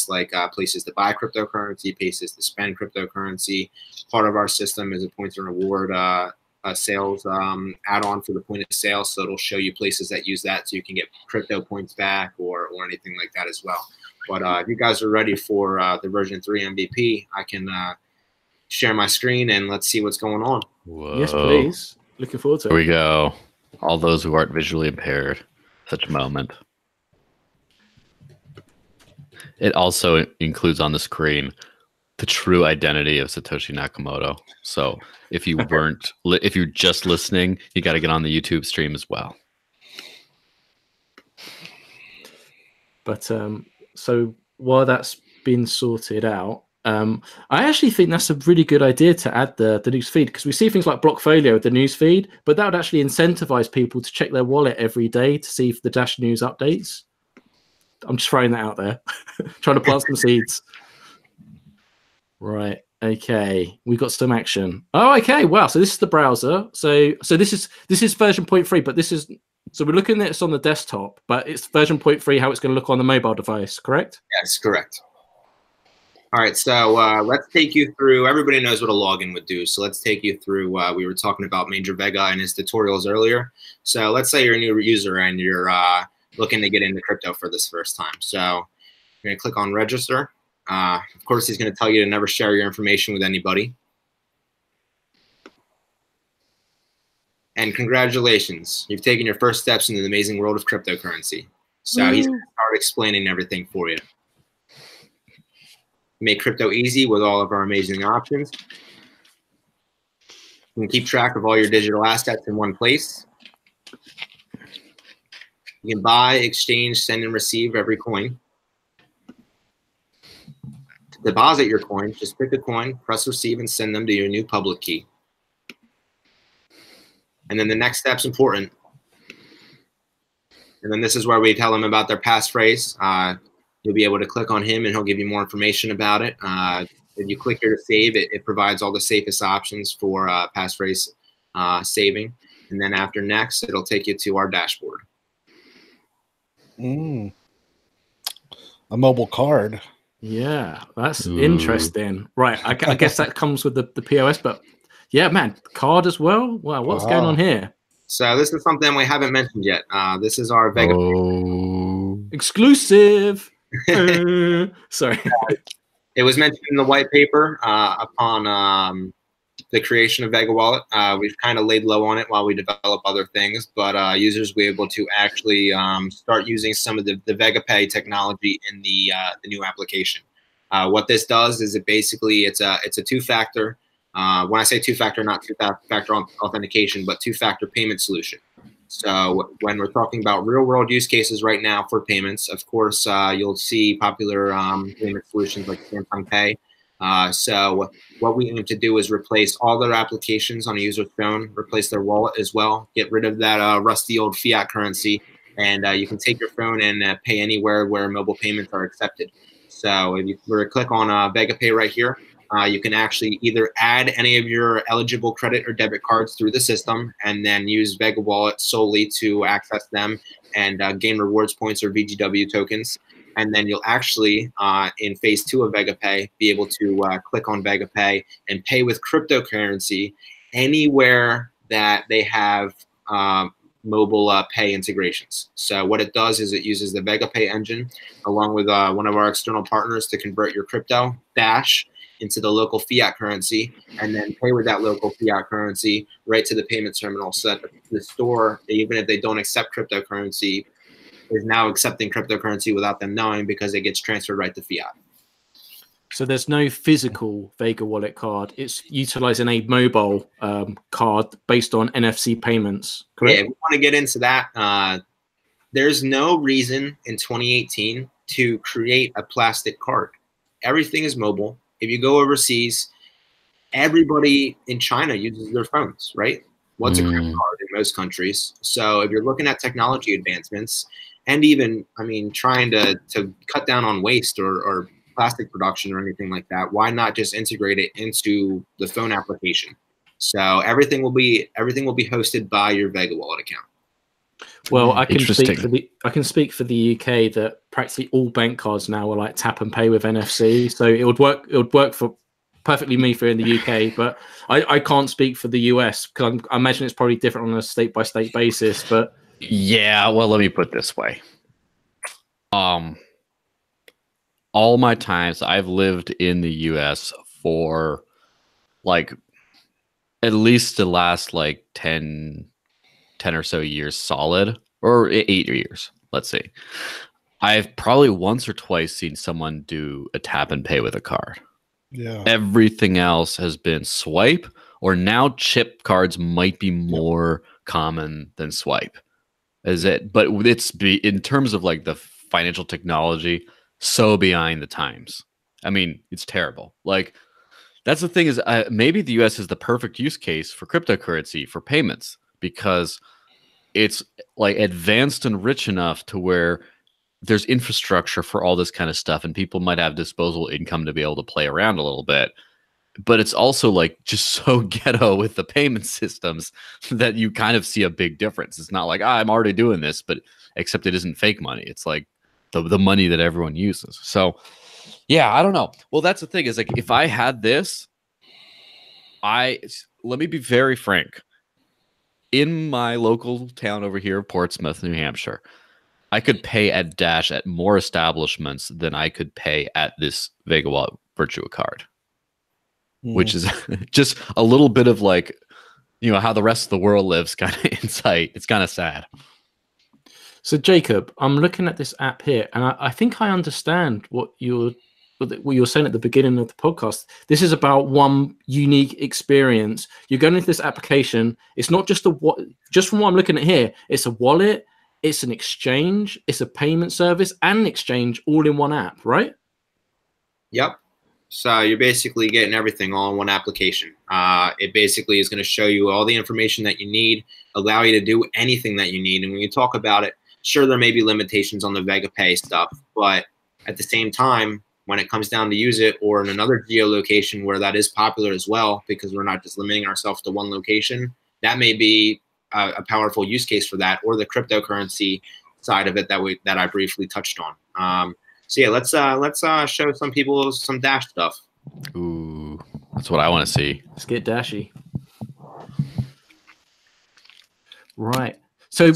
like places to buy cryptocurrency, places to spend cryptocurrency. Part of our system is a points and reward sales add-on for the point of sale, so it'll show you places that use that so you can get crypto points back or anything like that as well. But if you guys are ready for the version 3 MVP, I can share my screen and let's see what's going on. Whoa. Yes, please. Looking forward to it. Here we go. All those who aren't visually impaired, such a moment. It also includes on the screen the true identity of Satoshi Nakamoto. So if you if you're just listening, you got to get on the YouTube stream as well. But so while that's been sorted out, I actually think that's a really good idea to add the news feed, because we see things like Blockfolio with the news feed, but that would actually incentivize people to check their wallet every day to see if the Dash news updates. I'm just throwing that out there, trying to plant some seeds. Right. Okay. We got some action. Oh, okay. Wow. So this is the browser. So this is version 0.3, but so we're looking at this on the desktop, but it's version 0.3, how it's going to look on the mobile device, correct? Yes, correct. All right. So let's take you through, everybody knows what a login would do. So let's take you through, we were talking about Major Vega and his tutorials earlier. So let's say you're a new user and you're looking to get into crypto for this first time. So you're going to click on register. Of course, he's going to tell you to never share your information with anybody. And congratulations, you've taken your first steps into the amazing world of cryptocurrency. So he's going to start explaining everything for you. Make crypto easy with all of our amazing options. You can keep track of all your digital assets in one place. You can buy, exchange, send, and receive every coin. To deposit your coins, just pick a coin, press receive, and send them to your new public key. And then the next step's important. And then this is where we tell them about their passphrase. You'll be able to click on him and he'll give you more information about it. If you click here to save, it provides all the safest options for passphrase saving. And then after next, it'll take you to our dashboard. A mobile card. Yeah, that's interesting. Right, I guess that comes with the POS, but yeah, man, card as well? Wow, what's going on here? So this is something we haven't mentioned yet. This is our Vega exclusive. Sorry. It was mentioned in the white paper upon the creation of Vega Wallet. We've kind of laid low on it while we develop other things, but users will be able to actually start using some of the Vega Pay technology in the new application. What this does is it's a two-factor. When I say two-factor, not two-factor authentication, but two-factor payment solution. So when we're talking about real-world use cases right now for payments, of course, you'll see popular payment solutions like Samsung Pay. So what we aim to do is replace all their applications on a user's phone, replace their wallet as well, get rid of that rusty old fiat currency, and you can take your phone and pay anywhere where mobile payments are accepted. So if you were to click on Vega Pay right here, you can actually either add any of your eligible credit or debit cards through the system and then use Vega Wallet solely to access them and gain rewards points or VGW tokens. And then you'll actually, in phase 2 of Vega Pay, be able to click on Vega Pay and pay with cryptocurrency anywhere that they have mobile pay integrations. So what it does is it uses the Vega Pay engine along with one of our external partners to convert your crypto, Dash, into the local fiat currency, and then pay with that local fiat currency right to the payment terminal, so that the store, even if they don't accept cryptocurrency, is now accepting cryptocurrency without them knowing because it gets transferred right to fiat. So there's no physical Vega Wallet card. It's utilizing a mobile card based on NFC payments, correct? Yeah, if we want to get into that, there's no reason in 2018 to create a plastic card. Everything is mobile. If you go overseas, everybody in China uses their phones, right? What's a credit card in most countries? So if you're looking at technology advancements and even, I mean, trying to cut down on waste or plastic production or anything like that, why not just integrate it into the phone application? So everything will be hosted by your Vega Wallet account. Well, I can speak for the UK that practically all bank cards now are like tap and pay with NFC. So it would work for perfectly me for in the UK, but I can't speak for the US because I imagine it's probably different on a state by state basis. But yeah, well, let me put it this way. All my times I've lived in the US for like at least the last like 10 or so years solid, or 8 years, let's say. I've probably once or twice seen someone do a tap and pay with a card. Yeah. Everything else has been swipe, or now chip cards might be more common than swipe. But it's in terms of like the financial technology, so behind the times. I mean, it's terrible. Like, that's the thing is maybe the US is the perfect use case for cryptocurrency for payments, because it's like advanced and rich enough to where there's infrastructure for all this kind of stuff, and people might have disposable income to be able to play around a little bit. But it's also like just so ghetto with the payment systems that you kind of see a big difference. It's not like, I'm already doing this, but except it isn't fake money. It's like the money that everyone uses. So yeah, I don't know. Well, that's the thing is, like, if I had this, let me be very frank. In my local town over here, Portsmouth, New Hampshire, I could pay at Dash at more establishments than I could pay at this Vega Wallet Virtua card, which is just a little bit of like, you know, how the rest of the world lives kind of insight. It's kind of sad. So Jacob, I'm looking at this app here, and I think I understand what you're what you were saying at the beginning of the podcast. This is about one unique experience. You're going into this application. It's not just just from what I'm looking at here, it's a wallet, it's an exchange, it's a payment service, and an exchange all in one app, right? Yep. So you're basically getting everything all in one application. It basically is going to show you all the information that you need, allow you to do anything that you need. And when you talk about it, sure, there may be limitations on the Vega Pay stuff, but at the same time, when it comes down to use it, or in another geolocation where that is popular as well, because we're not just limiting ourselves to one location, that may be a powerful use case for that, or the cryptocurrency side of it that I briefly touched on. So yeah, let's show some people some Dash stuff. Ooh, that's what I want to see. Let's get dashy. Right. So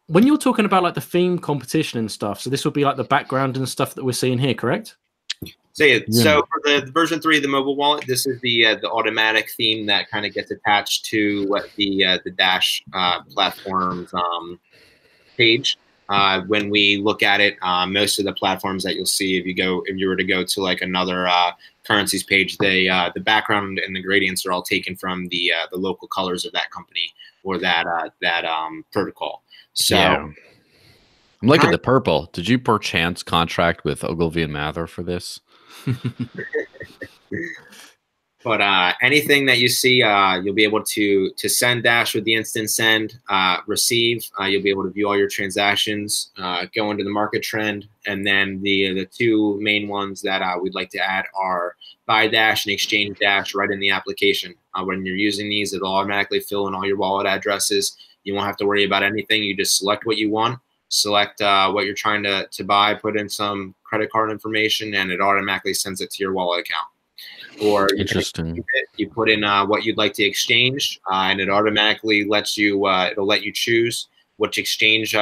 when you're talking about like the theme competition and stuff, so this would be like the background and stuff that we're seeing here, correct? So for the version 3 of the mobile wallet, this is the automatic theme that kind of gets attached to the Dash platform's page. When we look at it, most of the platforms that you'll see, if you were to go to like another currencies page, the background and the gradients are all taken from the local colors of that company or that protocol. So yeah. I'm looking at the purple. Did you perchance contract with Ogilvy and Mather for this? But anything that you see, you'll be able to send Dash with the instant send, receive. You'll be able to view all your transactions, go into the market trend, and then the two main ones that we'd like to add are buy Dash and exchange Dash right in the application. When you're using these, it'll automatically fill in all your wallet addresses. You won't have to worry about anything. You just select what you want, select what you're trying to buy, put in some credit card information, and it automatically sends it to your wallet account. Or interesting, you put in what you'd like to exchange, and it automatically lets you. It'll let you choose which exchange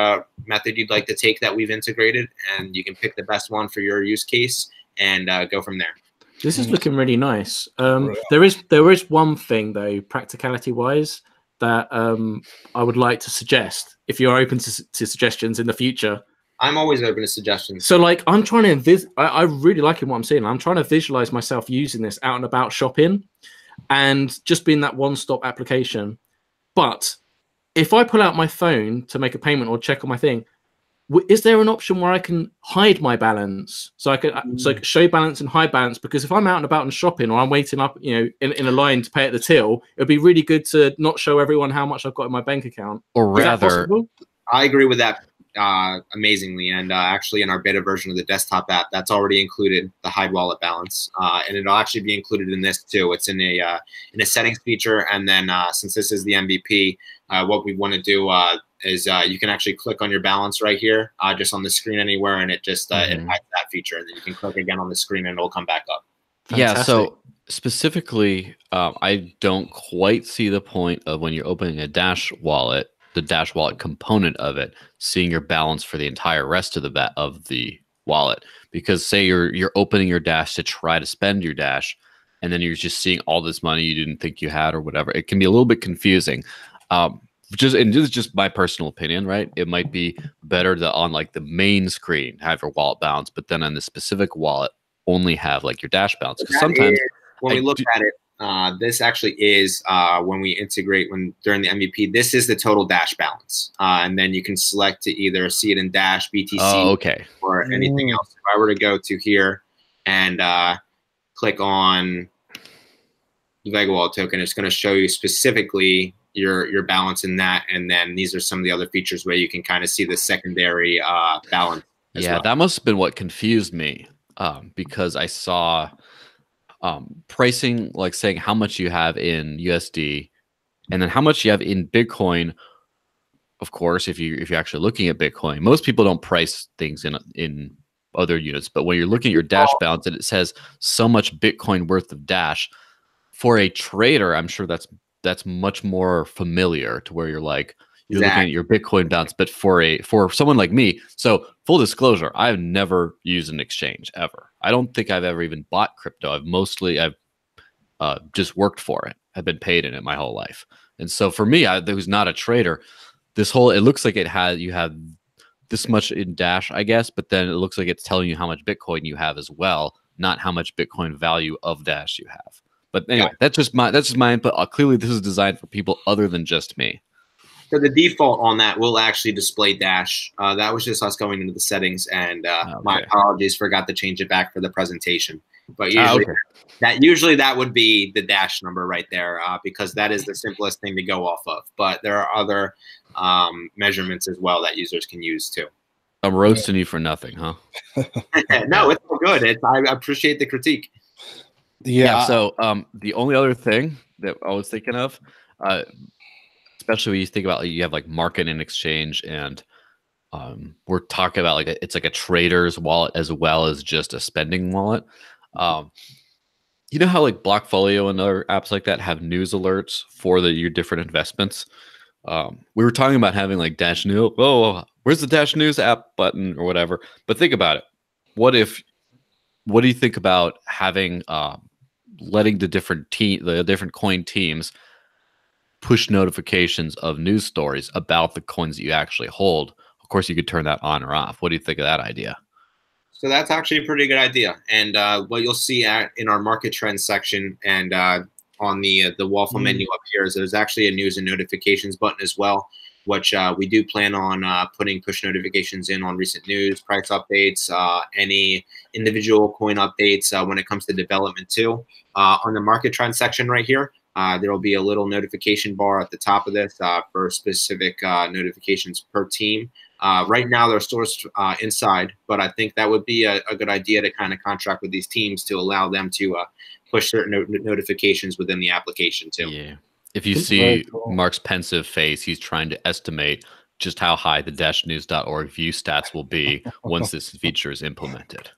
method you'd like to take that we've integrated, and you can pick the best one for your use case and go from there. This is looking really nice. There is one thing though, practicality wise, that I would like to suggest. If you're open to suggestions in the future. I'm always open to suggestions. So like I'm trying to I really like what I'm seeing. I'm trying to visualize myself using this out and about shopping and just being that one-stop application. But if I pull out my phone to make a payment or check on my thing, is there an option where I can hide my balance? So I can show balance and hide balance, because if I'm out and about and shopping, or I'm waiting up, in a line to pay at the till, it'd be really good to not show everyone how much I've got in my bank account. Or rather, I agree with that amazingly. And actually in our beta version of the desktop app, that's already included, the hide wallet balance, and it'll actually be included in this too. It's in a settings feature. And then since this is the MVP, what we want to do is you can actually click on your balance right here, just on the screen anywhere, and it just it hides that feature, and then you can click again on the screen and it'll come back up. Fantastic. Yeah, so specifically, I don't quite see the point of when you're opening a Dash wallet, the Dash wallet component of it, seeing your balance for the entire rest of the wallet. Because say you're opening your Dash to try to spend your Dash, and then you're just seeing all this money you didn't think you had or whatever. It can be a little bit confusing. And this is just my personal opinion, right? It might be better to, on like the main screen, have your wallet balance, but then on the specific wallet, only have like your Dash balance. Because sometimes when we look at it, this actually is when we integrate during the MVP. This is the total Dash balance, and then you can select to either see it in Dash, BTC, or anything else. If I were to go to here and click on the Vega Wallet token, it's going to show you specifically your balance in that, and then these are some of the other features where you can kind of see the secondary balance. Yeah, that must have been what confused me, because I saw pricing, like saying how much you have in USD and then how much you have in Bitcoin. Of course, if you're actually looking at Bitcoin, most people don't price things in other units, but when you're looking at your Dash balance and it says so much Bitcoin worth of Dash, for a trader, I'm sure that's much more familiar to where you're like, you're looking at your Bitcoin balance. But for someone like me, so full disclosure, I've never used an exchange ever. I don't think I've ever even bought crypto. I've just worked for it. I've been paid in it my whole life. And so for me, who's not a trader, it looks like you have this much in Dash, I guess, but then it looks like it's telling you how much Bitcoin you have as well. not how much Bitcoin value of Dash you have. But anyway, that's just my input. Clearly, this is designed for people other than just me. So the default on that will actually display Dash. That was just us going into the settings, and my apologies, forgot to change it back for the presentation. But usually that would be the Dash number right there, because that is the simplest thing to go off of. But there are other measurements as well that users can use too. I'm roasting you for nothing, huh? No, it's all good. I appreciate the critique. Yeah. So the only other thing that I was thinking of, especially when you think about you have like market and exchange, and we're talking about like it's like a trader's wallet as well as just a spending wallet. You know how like Blockfolio and other apps like that have news alerts for your different investments? We were talking about having like Dash News. Oh, where's the Dash News app button or whatever? But think about it. What do you think about having letting the different coin teams push notifications of news stories about the coins that you actually hold? Of course, you could turn that on or off. What do you think of that idea? So that's actually a pretty good idea. And what you'll see in our market trends section and on the waffle menu up here is there's actually a news and notifications button as well, which we do plan on putting push notifications in on recent news, price updates, any individual coin updates when it comes to development too. On the market trend section right here, there will be a little notification bar at the top of this for specific notifications per team. Right now, they're sourced inside, but I think that would be a good idea to kind of contract with these teams to allow them to push certain notifications within the application too. Yeah. If you see Mark's pensive face, he's trying to estimate just how high the dashnews.org view stats will be once this feature is implemented.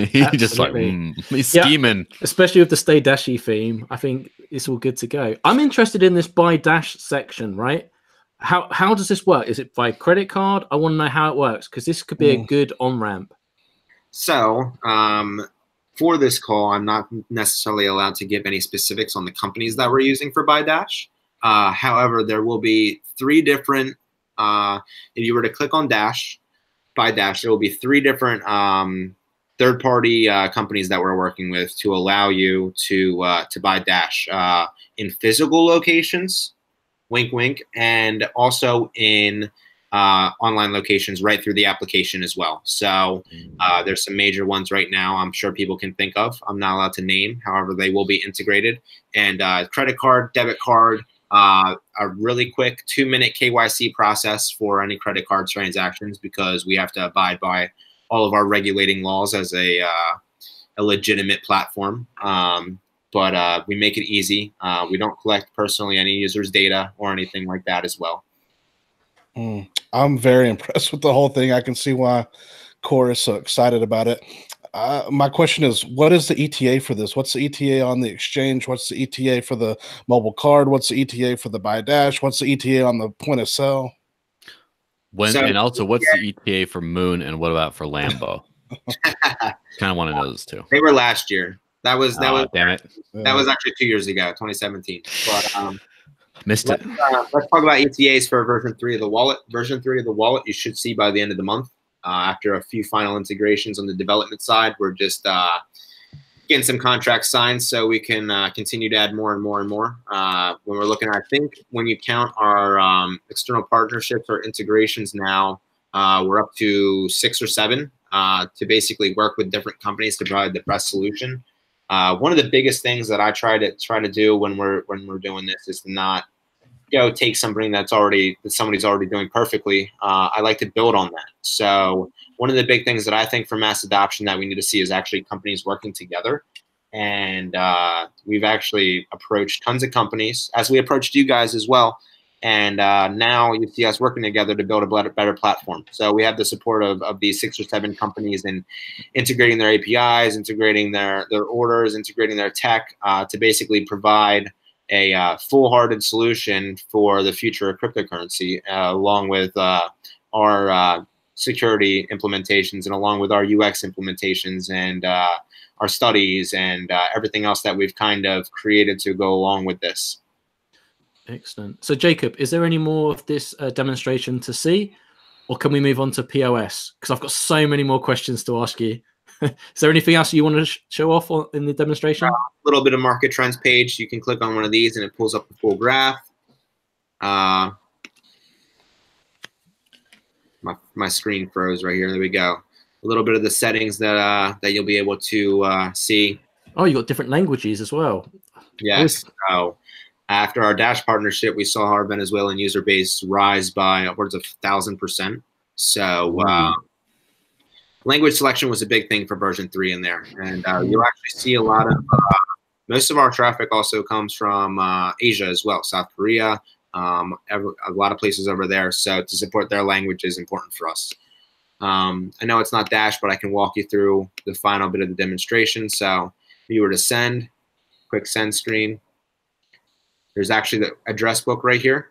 He's just like, he's scheming. Especially with the Stay Dashy theme, I think it's all good to go. I'm interested in this buy Dash section, right? How does this work? Is it by credit card? I want to know how it works because this could be a good on-ramp. So, for this call, I'm not necessarily allowed to give any specifics on the companies that we're using for buy Dash. However, there will be 3 different, if you were to click on Dash, buy Dash, there will be 3 different third-party companies that we're working with to allow you to buy Dash in physical locations, wink, wink, and also in online locations right through the application as well. So there's some major ones right now I'm sure people can think of. I'm not allowed to name, however, they will be integrated. And credit card, debit card, a really quick 2-minute KYC process for any credit card transactions because we have to abide by all of our regulating laws as a legitimate platform. But we make it easy. We don't collect personally any users' data or anything like that as well. I'm very impressed with the whole thing. I can see why Core is so excited about it. My question is, what is the ETA for this? What's the ETA on the exchange? What's the ETA for the mobile card? What's the ETA for the buy Dash? What's the ETA on the point of sale? And also, what's the ETA for Moon, and what about for Lambo? Kind of want to know those too. They were last year. That was damn it. That was actually 2 years ago, 2017. But missed it. Let's talk about ETAs for version 3 of the wallet. Version 3 of the wallet you should see by the end of the month. After a few final integrations on the development side, we're just getting some contracts signed so we can continue to add more and more and more. When we're looking, I think when you count our external partnerships or integrations now, we're up to 6 or 7 to basically work with different companies to provide the best solution. One of the biggest things that I try to do when we're doing this is to not take something that somebody's already doing perfectly. I like to build on that. So one of the big things that I think for mass adoption that we need to see is actually companies working together. And we've actually approached tons of companies, as we approached you guys as well. And now you see us working together to build a better platform. So we have the support of these 6 or 7 companies and integrating their APIs, integrating their orders, integrating their tech to basically provide a full-hearted solution for the future of cryptocurrency, along with our security implementations and along with our UX implementations and our studies and everything else that we've kind of created to go along with this. Excellent. So Jacob, is there any more of this demonstration to see, or can we move on to POS? Because I've got so many more questions to ask you. Is there anything else you want to show off in the demonstration? A little bit of market trends page. You can click on one of these and it pulls up the full graph. My screen froze right here. There we go. A little bit of the settings that you'll be able to see. Oh, you got different languages as well. Yes. So after our Dash partnership, we saw our Venezuelan user base rise by upwards of 1,000%. So language selection was a big thing for version 3 in there. And you'll actually see a lot of, most of our traffic also comes from Asia as well, South Korea, a lot of places over there. So to support their language is important for us. I know it's not Dash, but I can walk you through the final bit of the demonstration. So if you were to send, quick send screen, there's actually the address book right here,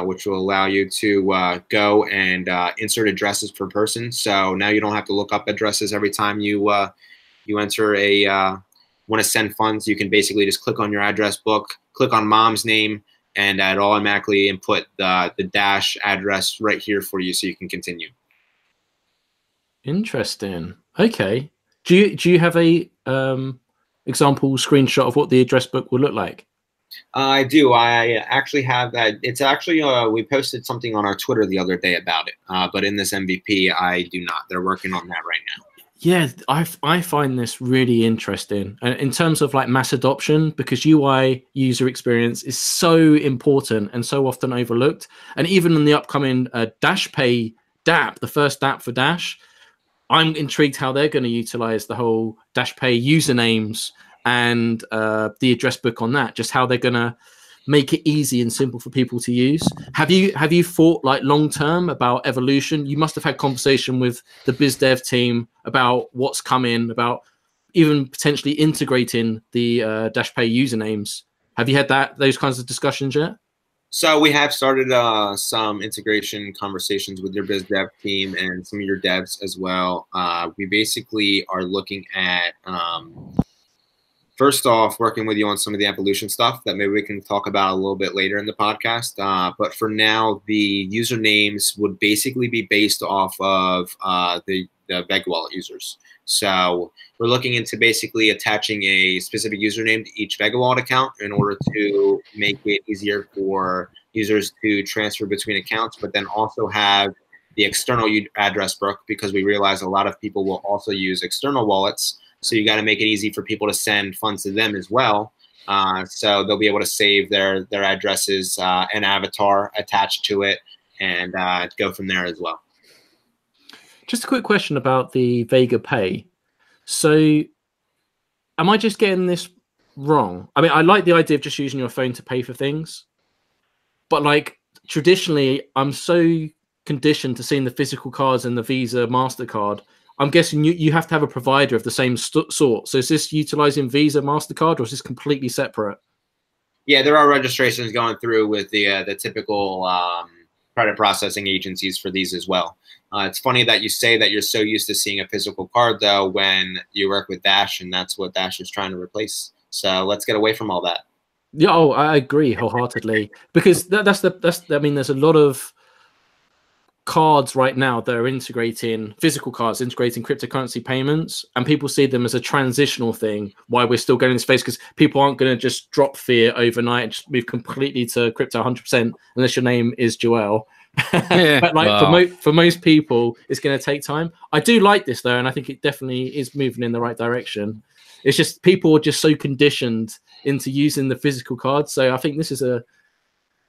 which will allow you to go and insert addresses per person. So now you don't have to look up addresses every time you enter want to send funds. You can basically just click on your address book, click on mom's name, and it'll automatically input the Dash address right here for you, so you can continue. Interesting. Okay. Do you have a example screenshot of what the address book will look like? I do. I actually have that. It's actually we posted something on our Twitter the other day about it. But in this MVP, I do not. They're working on that right now. Yeah, I find this really interesting. And in terms of like mass adoption, because UI user experience is so important and so often overlooked. And even in the upcoming Dash Pay DApp, the first DApp for Dash, I'm intrigued how they're going to utilize the whole Dash Pay usernames and the address book on that, just how they're going to make it easy and simple for people to use. Have you thought like long term about evolution? You must have had conversation with the biz dev team about what's coming, about even potentially integrating the Dash Pay usernames. Have you had those kinds of discussions yet? So we have started some integration conversations with your biz dev team and some of your devs as well. We basically are looking at first off, working with you on some of the evolution stuff that maybe we can talk about a little bit later in the podcast. But for now, the usernames would basically be based off of the Vega Wallet users. So we're looking into basically attaching a specific username to each Vega Wallet account in order to make it easier for users to transfer between accounts, but then also have the external address book, because we realize a lot of people will also use external wallets. So you got to make it easy for people to send funds to them as well. So they'll be able to save their addresses and avatar attached to it and go from there as well. Just a quick question about the Vega Pay. So am I just getting this wrong? I mean, I like the idea of just using your phone to pay for things. But like traditionally, I'm so conditioned to seeing the physical cards and the Visa MasterCard. I'm guessing you have to have a provider of the same sort. So is this utilizing Visa, MasterCard, or is this completely separate? Yeah, there are registrations going through with the typical credit processing agencies for these as well. It's funny that you say that you're so used to seeing a physical card, though, when you work with Dash, and that's what Dash is trying to replace. So let's get away from all that. Yeah, I agree wholeheartedly, because that's I mean, there's a lot of cards right now that are integrating physical cards, integrating cryptocurrency payments, and people see them as a transitional thing. Why we're still going in space, because people aren't going to just drop Fiat overnight and just move completely to crypto 100% unless your name is Joel. Yeah, but like wow. for most people, it's going to take time. I do like this though, and I think it definitely is moving in the right direction. It's just people are just so conditioned into using the physical cards. So I think this is a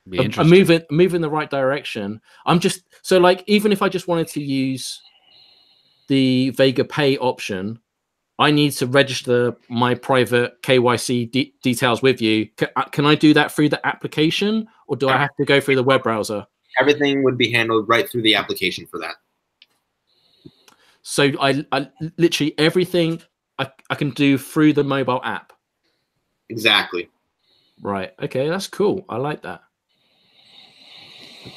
move in the right direction. I'm just so like, even if I just wanted to use the Vega Pay option, I need to register my private KYC details with you. Can I do that through the application, or do I have to go through the web browser? Everything would be handled right through the application for that. So I literally everything I can do through the mobile app. Exactly. Right. Okay, that's cool. I like that.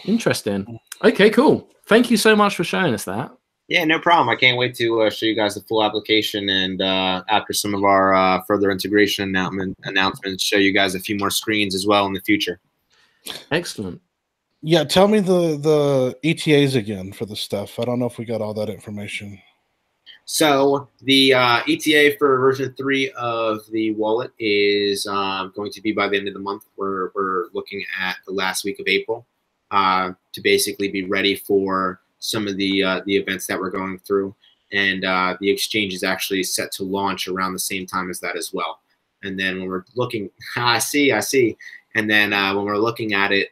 Interesting. Okay, cool. Thank you so much for showing us that. Yeah, no problem. I can't wait to show you guys the full application, and after some of our further integration announcements, show you guys a few more screens as well in the future. Excellent. Yeah, tell me the ETAs again for the stuff. I don't know if we got all that information. So the ETA for version 3 of the wallet is going to be by the end of the month. We're looking at the last week of April to basically be ready for some of the events that we're going through. And the exchange is actually set to launch around the same time as that as well. And then when we're looking, I see. And then when we're looking at it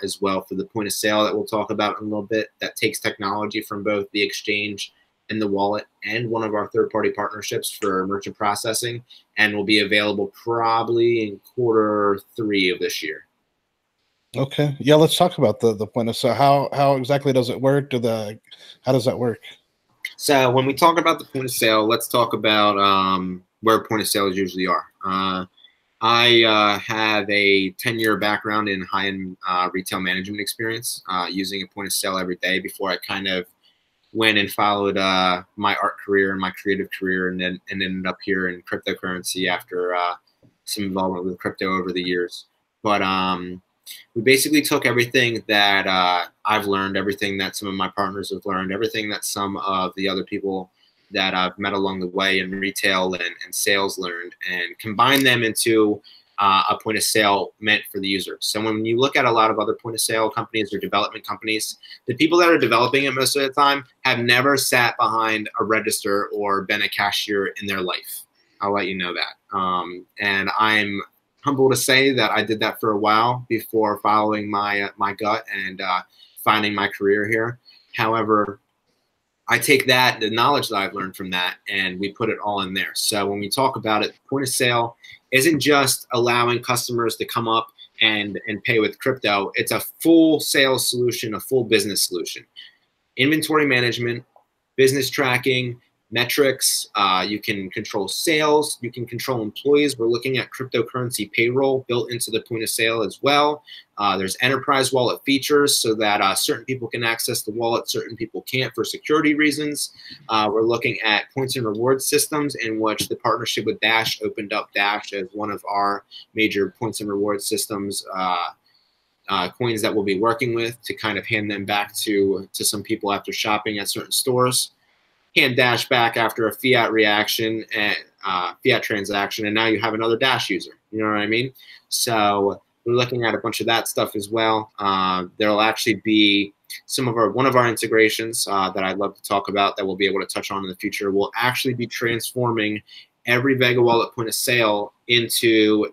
as well for the point of sale that we'll talk about in a little bit, that takes technology from both the exchange and the wallet and one of our third-party partnerships for merchant processing, and will be available probably in Q3 of this year. Okay. Yeah, let's talk about the point of sale. How exactly does it work? How does that work? So when we talk about the point of sale, let's talk about where point of sales usually are. I have a 10-year background in high-end retail management experience, using a point of sale every day before I kind of went and followed my art career and my creative career, and then ended up here in cryptocurrency after some involvement with crypto over the years. But we basically took everything that I've learned, everything that some of my partners have learned, everything that some of the other people that I've met along the way in retail and sales learned, and combined them into a point of sale meant for the user. So when you look at a lot of other point of sale companies or development companies, the people that are developing it most of the time have never sat behind a register or been a cashier in their life. I'll let you know that. And I'm humble to say that I did that for a while before following my gut and finding my career here. However, I take that, the knowledge that I've learned from that, and we put it all in there. So when we talk about it, point of sale isn't just allowing customers to come up and pay with crypto. It's a full sales solution, a full business solution. Inventory management, business tracking, metrics, you can control sales, you can control employees. We're looking at cryptocurrency payroll built into the point of sale as well. There's enterprise wallet features so that certain people can access the wallet, certain people can't for security reasons. We're looking at points and rewards systems, in which the partnership with Dash opened up Dash as one of our major points and rewards systems, coins that we'll be working with to kind of hand them back to some people after shopping at certain stores. Hand Dash back after a Fiat reaction and Fiat transaction, and now you have another Dash user. You know what I mean? So we're looking at a bunch of that stuff as well. There'll actually be one of our integrations that I'd love to talk about that we'll be able to touch on in the future. Will actually be transforming every Vega Wallet point of sale into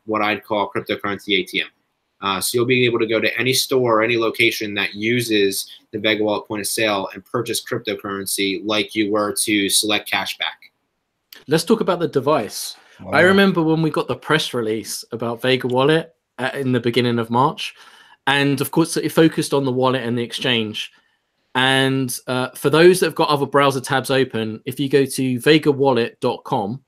what I'd call cryptocurrency ATM. So you'll be able to go to any store or any location that uses the Vega Wallet point of sale and purchase cryptocurrency like you were to select cashback. Let's talk about the device. Wow. I remember when we got the press release about Vega Wallet in the beginning of March. And of course, it focused on the wallet and the exchange. And for those that have got other browser tabs open, if you go to VegaWallet.com,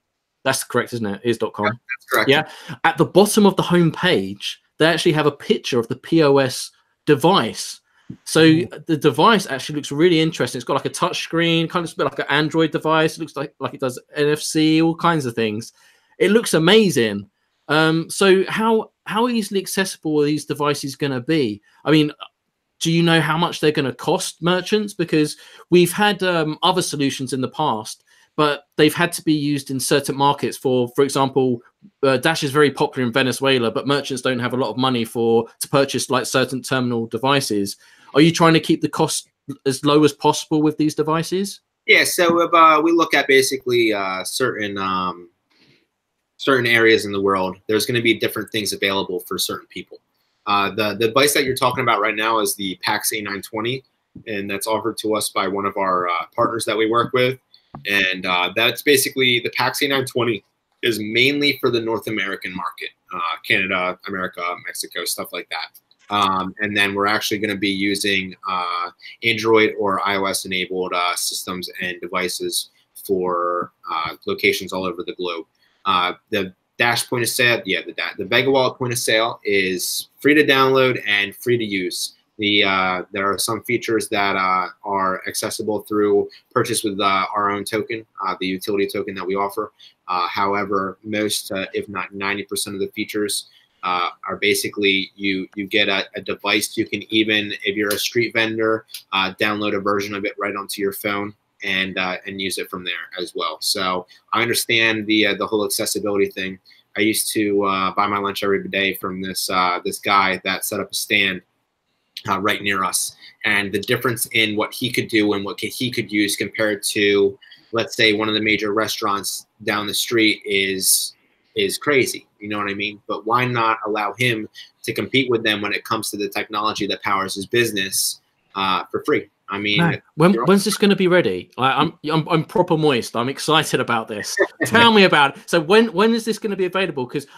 that's correct, isn't it? It is .com. Yeah, that's correct. Yeah. At the bottom of the home page, they actually have a picture of the POS device. So the device actually looks really interesting. It's got like a touch screen, kind of a bit like an Android device. It looks like it does NFC, all kinds of things. It looks amazing. So how easily accessible are these devices going to be? I mean, do you know how much they're going to cost merchants? Because we've had other solutions in the past, but they've had to be used in certain markets. For example, Dash is very popular in Venezuela, but merchants don't have a lot of money to purchase like certain terminal devices. Are you trying to keep the cost as low as possible with these devices? Yeah, so if we look at basically certain areas in the world, there's going to be different things available for certain people. The device that you're talking about right now is the PAX A920, and that's offered to us by one of our partners that we work with. And that's basically the PAX A920 is mainly for the North American market, Canada, America, Mexico, stuff like that. And then we're actually going to be using Android or iOS enabled systems and devices for locations all over the globe. The Dash point of sale, the Vega Wallet point of sale is free to download and free to use. There are some features that are accessible through purchase with our own token, the utility token that we offer. However, most, if not 90% of the features are basically you get a device. You can even, if you're a street vendor, download a version of it right onto your phone. and use it from there as well. So I understand the whole accessibility thing. I used to buy my lunch every day from this guy that set up a stand right near us, and the difference in what he could do and what he could use compared to, let's say, one of the major restaurants down the street is crazy. You know what I mean? But why not allow him to compete with them when it comes to the technology that powers his business for free? I mean, when's this going to be ready? I'm proper moist. I'm excited about this. Tell me about it. So when is this going to be available? Because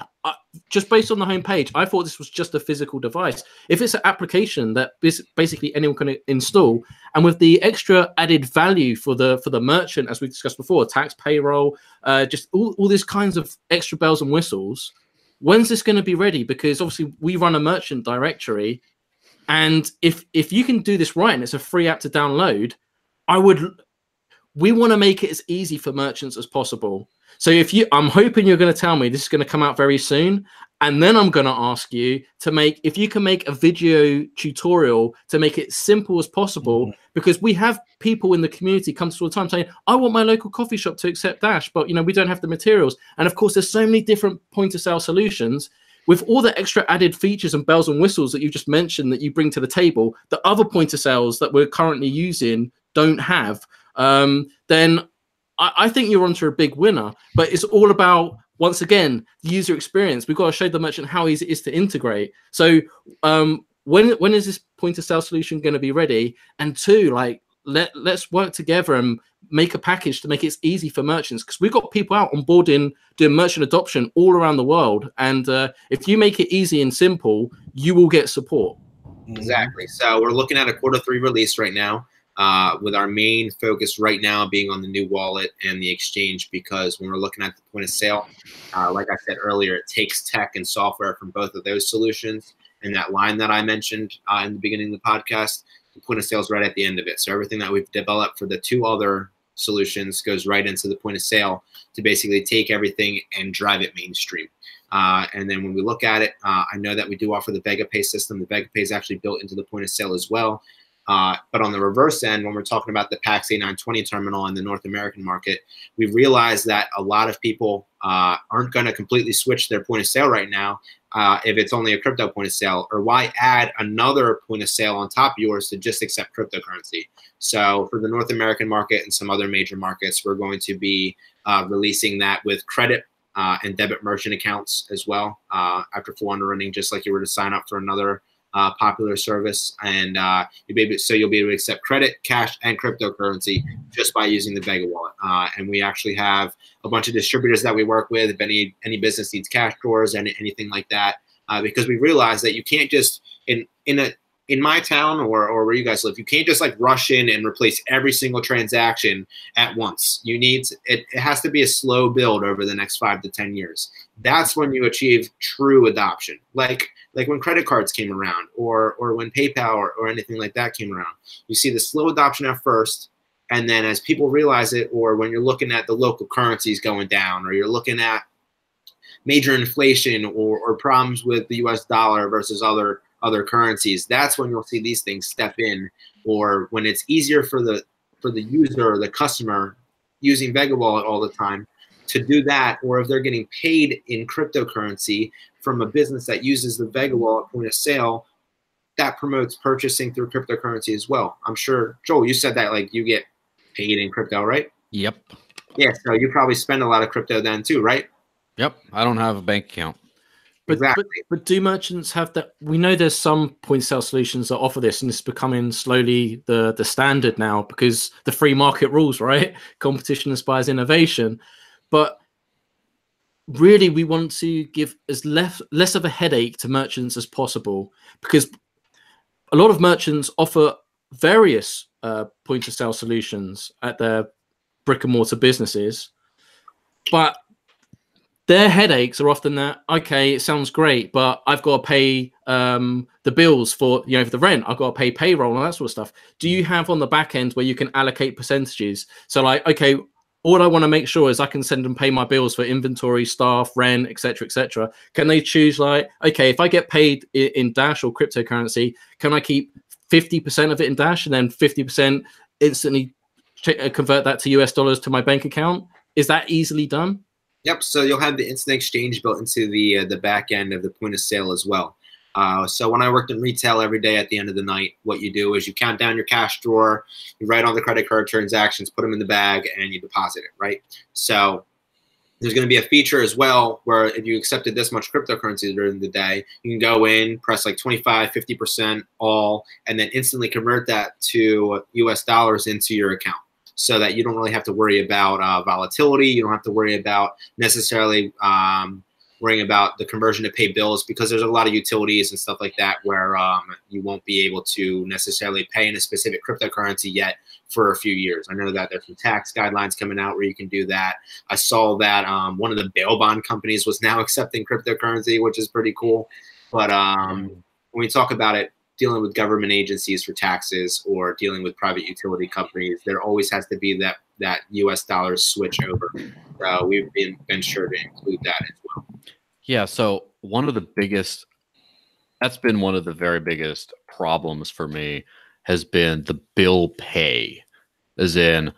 just based on the homepage, I thought this was just a physical device. If it's an application that basically anyone can install, and with the extra added value for the merchant, as we discussed before, tax, payroll, just all these kinds of extra bells and whistles. When's this going to be ready? Because obviously we run a merchant directory. And if you can do this right and it's a free app to download, we want to make it as easy for merchants as possible. So I'm hoping you're going to tell me this is going to come out very soon. And then I'm going to ask you if you can make a video tutorial to make it simple as possible, because we have people in the community come to us all the time saying, I want my local coffee shop to accept Dash, but we don't have the materials. And of course, there's so many different point of sale solutions. With all the extra added features and bells and whistles that you just mentioned that you bring to the table, the other point of sales that we're currently using don't have, then I think you're onto a big winner. But it's all about, once again, the user experience. We've got to show the merchant how easy it is to integrate. So when is this point of sale solution going to be ready? And two, let's work together and make a package to make it easy for merchants, because we've got people out on board doing merchant adoption all around the world. And if you make it easy and simple, you will get support. Exactly. So we're looking at a Q3 release right now, with our main focus right now being on the new wallet and the exchange, because when we're looking at the point of sale, like I said earlier, it takes tech and software from both of those solutions. And that line that I mentioned in the beginning of the podcast, the point of sale is right at the end of it. So everything that we've developed for the two other solutions goes right into the point of sale to basically take everything and drive it mainstream. And then when we look at it, I know that we do offer the Vega Pay system. The Vega Pay is actually built into the point of sale as well. But on the reverse end, when we're talking about the PAX A920 terminal in the North American market, we realize that a lot of people aren't going to completely switch their point of sale right now if it's only a crypto point of sale, or why add another point of sale on top of yours to just accept cryptocurrency. So for the North American market and some other major markets, we're going to be releasing that with credit and debit merchant accounts as well after full underwriting, just like you were to sign up for another popular service. And you'll be able to accept credit, cash, and cryptocurrency just by using the Vega Wallet. And we actually have a bunch of distributors that we work with if any business needs cash drawers and anything like that, because we realize that you can't just in my town or where you guys live, you can't just rush in and replace every single transaction at once. It has to be a slow build over the next 5 to 10 years. That's when you achieve true adoption. Like when credit cards came around, or when PayPal or anything like that came around. You see the slow adoption at first, and then as people realize it, or when you're looking at the local currencies going down, or you're looking at major inflation or problems with the US dollar versus other currencies, that's when you'll see these things step in. Or when it's easier for the user or the customer using Vega Wallet all the time to do that, or if they're getting paid in cryptocurrency from a business that uses the Vega Wallet point of sale, that promotes purchasing through cryptocurrency as well. I'm sure, Joel, you said that you get paid in crypto, right? Yep. Yeah, so you probably spend a lot of crypto then too, right? Yep. I don't have a bank account. But do merchants have that? We know there's some point of sale solutions that offer this, and it's becoming slowly the standard now, because the free market rules, right? Competition inspires innovation. But really, we want to give as less of a headache to merchants as possible, because a lot of merchants offer various point of sale solutions at their brick and mortar businesses, but their headaches are often that, okay, it sounds great, but I've got to pay the bills for the rent. I've got to pay payroll and that sort of stuff. Do you have on the back end where you can allocate percentages? So okay, all I want to make sure is I can send and pay my bills for inventory, staff, rent, etc., etc. Can they choose okay, if I get paid in Dash or cryptocurrency, can I keep 50% of it in Dash and then 50% instantly convert that to US dollars to my bank account. Is that easily done? Yep. So you'll have the instant exchange built into the back end of the point of sale as well. So when I worked in retail every day at the end of the night, what you do is you count down your cash drawer, you write all the credit card transactions, put them in the bag, and you deposit it, right? So there's going to be a feature as well where if you accepted this much cryptocurrency during the day, you can go in, press like 25, 50% all, and then instantly convert that to US dollars into your account, so that you don't really have to worry about volatility. You don't have to worry about necessarily worrying about the conversion to pay bills, because there's a lot of utilities and stuff like that where you won't be able to necessarily pay in a specific cryptocurrency yet for a few years. I know that there's some tax guidelines coming out where you can do that. I saw that one of the bail bond companies was now accepting cryptocurrency, which is pretty cool. But when we talk about it, dealing with government agencies for taxes or dealing with private utility companies, there always has to be that US dollars switch over. We've been sure to include that as well. Yeah, so that's been one of the very biggest problems for me, has been the bill pay, as in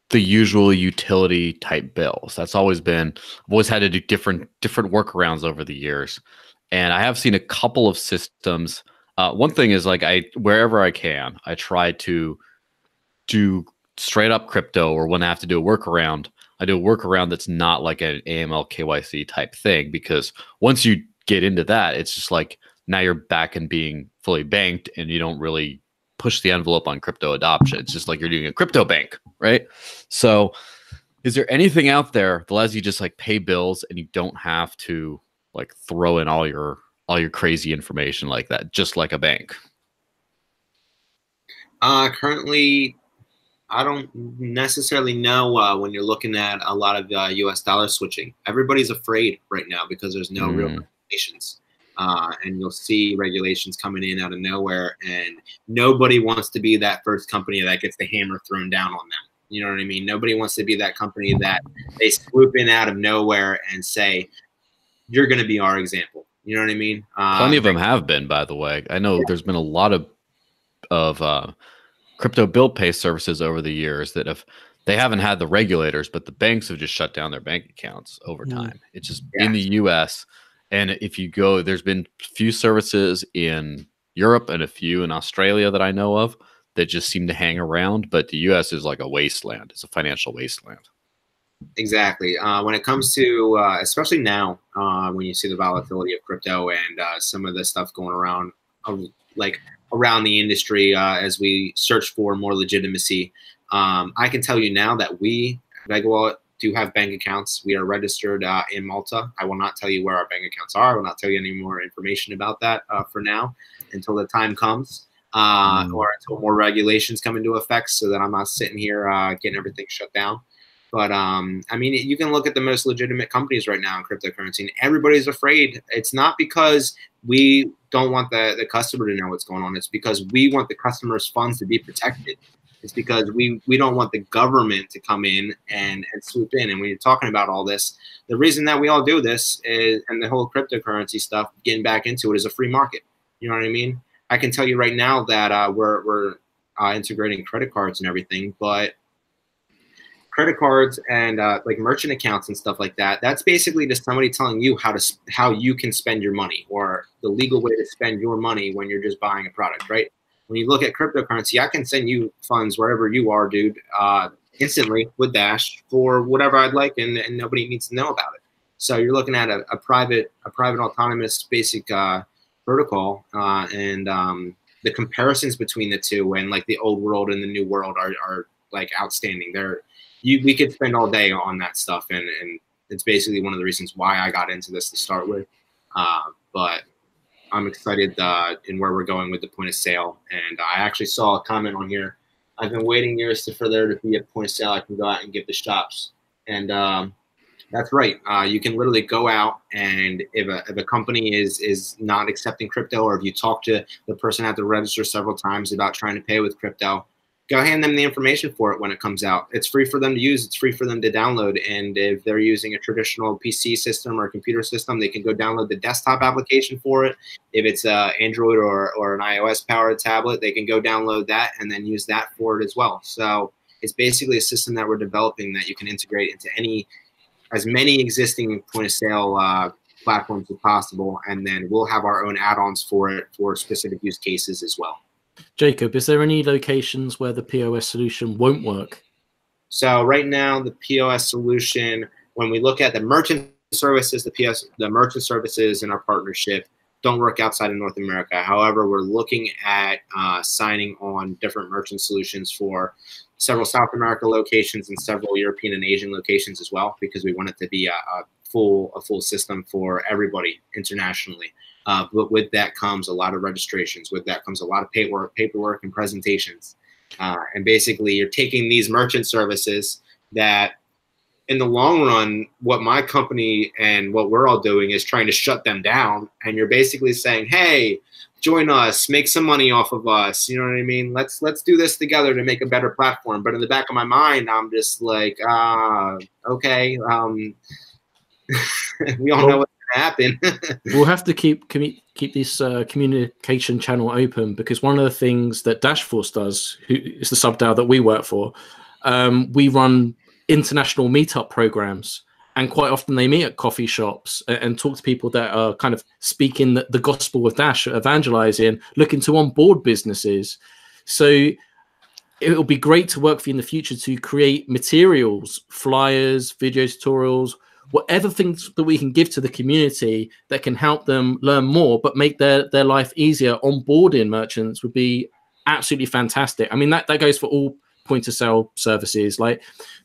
the usual utility type bills. That's always been, I've always had to do different workarounds over the years. And I have seen a couple of systems. One thing is, like, wherever I can, I try to do straight up crypto, or when I have to do a workaround, I do a workaround that's not like an AML KYC type thing, because once you get into that, it's just like now you're back in being fully banked and you don't really push the envelope on crypto adoption. It's just like you're doing a crypto bank, right? So is there anything out there that allows you just like pay bills and you don't have to like throw in all your crazy information like that, just like a bank? Currently, I don't necessarily know when you're looking at a lot of US dollar switching. Everybody's afraid right now because there's no real regulations. And you'll see regulations coming in out of nowhere, and nobody wants to be that first company that gets the hammer thrown down on them. You know what I mean? Nobody wants to be that company that they swoop in out of nowhere and say, you're going to be our example. You know what I mean? Plenty of them have been, by the way. I know there's been a lot of crypto bill pay services over the years that they haven't had the regulators, but the banks have just shut down their bank accounts over time. It's just in the US. And if you go, there's been few services in Europe and a few in Australia that I know of that just seem to hang around. But the US is like a wasteland. It's a financial wasteland. Exactly. When it comes to, especially now, when you see the volatility of crypto and some of the stuff going around, around the industry, as we search for more legitimacy, I can tell you now that we, VegaWallet, do have bank accounts. We are registered in Malta. I will not tell you where our bank accounts are. I will not tell you any more information about that for now until the time comes, or until more regulations come into effect, so that I'm not sitting here getting everything shut down. But I mean, you can look at the most legitimate companies right now in cryptocurrency, and everybody's afraid. It's not because we don't want the customer to know what's going on. It's because we want the customer's funds to be protected. It's because we don't want the government to come in and swoop in. And when you're talking about all this, the reason that we all do this is, and the whole cryptocurrency stuff, getting back into it, is a free market. You know what I mean? I can tell you right now that we're integrating credit cards and everything, but credit cards and like merchant accounts and stuff like that, that's basically just somebody telling you how you can spend your money, or the legal way to spend your money when you're just buying a product, right? When you look at cryptocurrency, I can send you funds wherever you are, dude, instantly with Dash for whatever I'd like, and nobody needs to know about it. So you're looking at a private autonomous basic protocol, and the comparisons between the two, and like the old world and the new world, are like outstanding. We could spend all day on that stuff, and it's basically one of the reasons why I got into this to start with. But I'm excited in where we're going with the point of sale. And I actually saw a comment on here. I've been waiting years for there to be a point of sale I can go out and give the shops. And that's right. You can literally go out, and if a company is not accepting crypto, or if you talk to the person at the register several times about trying to pay with crypto, go hand them the information for it when it comes out. It's free for them to use. It's free for them to download. And if they're using a traditional PC system or a computer system, they can go download the desktop application for it. If it's Android or an iOS-powered tablet, they can go download that and then use that for it as well. So it's basically a system that we're developing that you can integrate into as many existing point-of-sale platforms as possible, and then we'll have our own add-ons for it for specific use cases as well. Jacob, is there any locations where the POS solution won't work? So right now, the POS solution, when we look at the merchant services, the merchant services in our partnership don't work outside of North America. However, we're looking at signing on different merchant solutions for several South America locations and several European and Asian locations as well, because we want it to be a full system for everybody internationally. But with that comes a lot of registrations. With that comes a lot of paperwork and presentations. And basically, you're taking these merchant services that, in the long run, what my company and what we're all doing is trying to shut them down. And you're basically saying, hey, join us, make some money off of us. You know what I mean? Let's do this together to make a better platform. But in the back of my mind, I'm just like, okay, we all know what's going to happen. We'll have to keep this communication channel open, because one of the things that Dash Force does, who is the sub-DAO that we work for, we run international meetup programs, and quite often they meet at coffee shops and talk to people that are kind of speaking the gospel of Dash, evangelizing, looking to onboard businesses. So it'll be great to work for you in the future to create materials, flyers, video tutorials, whatever things that we can give to the community that can help them learn more, but make their life easier. Onboarding merchants would be absolutely fantastic. I mean, that goes for all point of sale services,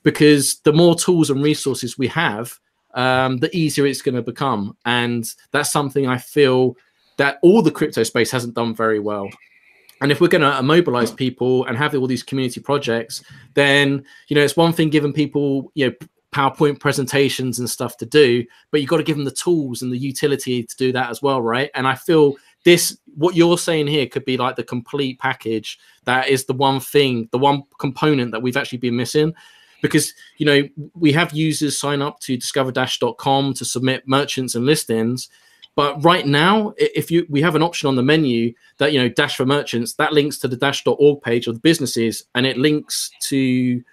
because the more tools and resources we have, the easier it's going to become. And that's something I feel that all the crypto space hasn't done very well. And if we're going to mobilize people and have all these community projects, then, it's one thing giving people, PowerPoint presentations and stuff to do, but you've got to give them the tools and the utility to do that as well, right? And I feel what you're saying here could be like the complete package. That is the one thing, the one component that we've actually been missing, because, we have users sign up to discoverdash.com to submit merchants and listings. But right now, we have an option on the menu that, Dash for Merchants, that links to the dash.org page of the businesses, and it links to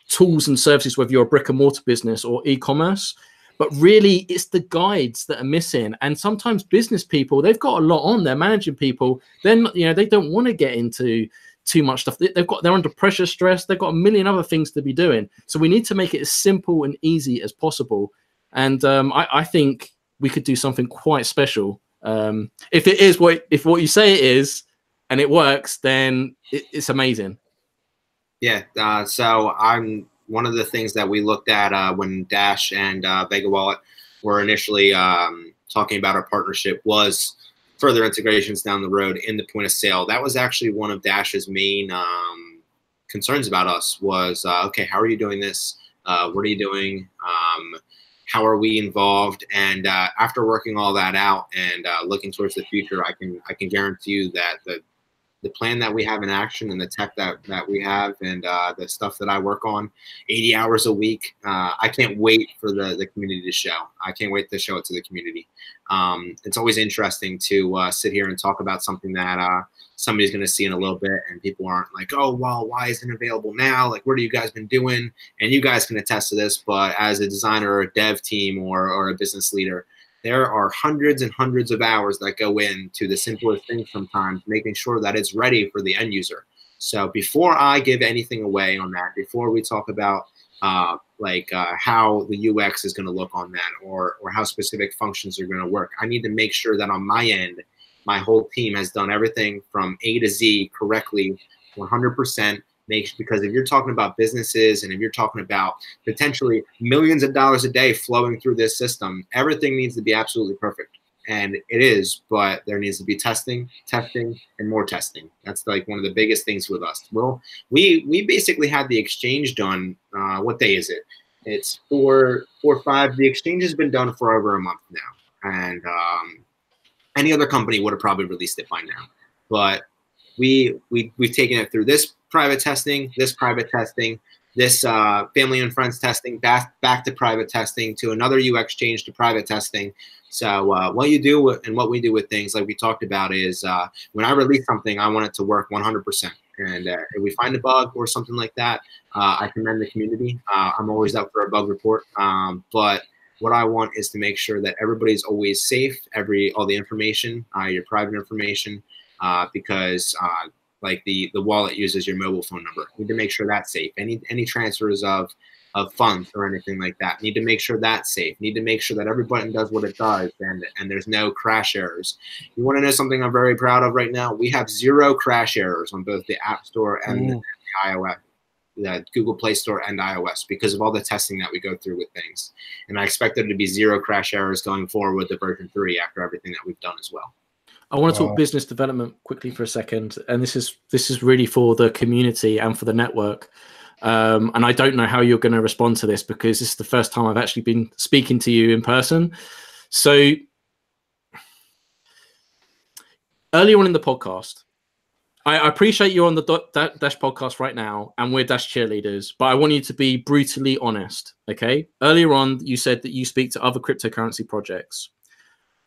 tools and services, whether you're a brick and mortar business or e-commerce. But really, it's the guides that are missing. And sometimes business people, they've got a lot on. They're managing people. Then, they don't want to get into too much stuff. They're under pressure, stress. They've got a million other things to be doing. So we need to make it as simple and easy as possible. And I think we could do something quite special. If it is what you say it is, and it works, then it's amazing. Yeah. So one of the things that we looked at when Dash and VegaWallet were initially talking about our partnership was further integrations down the road in the point of sale. That was actually one of Dash's main concerns about us was, okay, how are you doing this? What are you doing? How are we involved? And after working all that out and looking towards the future, I can guarantee you that the plan that we have in action and the tech that we have and the stuff that I work on 80 hours a week, I can't wait for the community to show. I can't wait to show it to the community. It's always interesting to sit here and talk about something that somebody's going to see in a little bit, and people aren't like, oh, well, why isn't it available now? Like, what have you guys been doing? And you guys can attest to this, but as a designer or a dev team or a business leader, there are hundreds and hundreds of hours that go into the simplest things sometimes, making sure that it's ready for the end user. So before I give anything away on that, before we talk about how the UX is going to look on that or how specific functions are going to work, I need to make sure that on my end, my whole team has done everything from A to Z correctly, 100%. Because if you're talking about businesses and if you're talking about potentially millions of dollars a day flowing through this system, everything needs to be absolutely perfect. And it is, but there needs to be testing, and more testing. That's like one of the biggest things with us. Well, we basically had the exchange done. What day is it? It's 4 or 5. The exchange has been done for over a month now. And any other company would have probably released it by now. But we've taken it through this private testing, this family and friends testing, back to private testing, to another UX change to private testing. So what you do and what we do with things like we talked about is when I release something, I want it to work 100%. And if we find a bug or something like that, I commend the community. I'm always up for a bug report. But what I want is to make sure that everybody's always safe, all the information, your private information, because like the wallet uses your mobile phone number. We need to make sure that's safe. Any transfers of funds or anything like that, need to make sure that's safe. Need to make sure that every button does what it does and there's no crash errors. You want to know something I'm very proud of right now? We have 0 crash errors on both the App Store and the iOS, the Google Play Store and iOS, because of all the testing that we go through with things. And I expect there to be 0 crash errors going forward with the version 3 after everything that we've done as well. I want to talk business development quickly for a second, and this is really for the community and for the network. And I don't know how you're going to respond to this, because this is the first time I've actually been speaking to you in person. So earlier on in the podcast, I appreciate you're on the Dash podcast right now, and we're Dash cheerleaders, but I want you to be brutally honest, okay? Earlier on, you said that you speak to other cryptocurrency projects.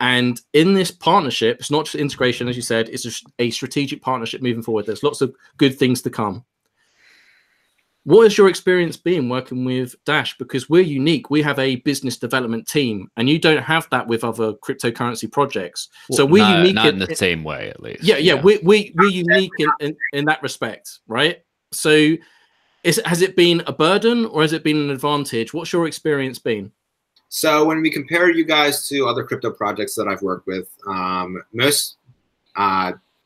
And in this partnership, it's not just integration, as you said, it's a strategic partnership moving forward. There's lots of good things to come. What has your experience been working with Dash? Because we're unique. We have a business development team, and you don't have that with other cryptocurrency projects. Well, so we're unique. Not in the same way, at least. Yeah. We're unique in that respect, right? So has it been a burden or has it been an advantage? What's your experience been? So when we compare you guys to other crypto projects that I've worked with,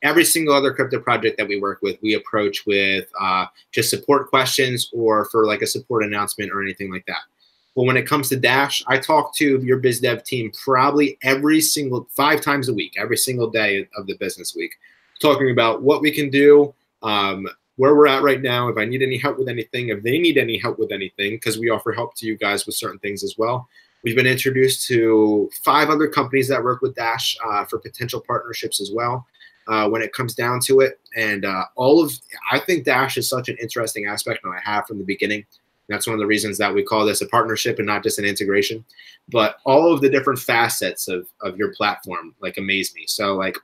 every single other crypto project that we work with, we approach with just support questions or for like a support announcement or anything like that. But when it comes to Dash, I talk to your biz dev team probably 5 times a week, every single day of the business week, talking about what we can do, where we're at right now, if I need any help with anything, if they need any help with anything, because we offer help to you guys with certain things as well. We've been introduced to 5 other companies that work with Dash for potential partnerships as well. When it comes down to it, and I think Dash is such an interesting aspect, and I have from the beginning. That's one of the reasons that we call this a partnership and not just an integration. But all of the different facets of your platform like amaze me. So like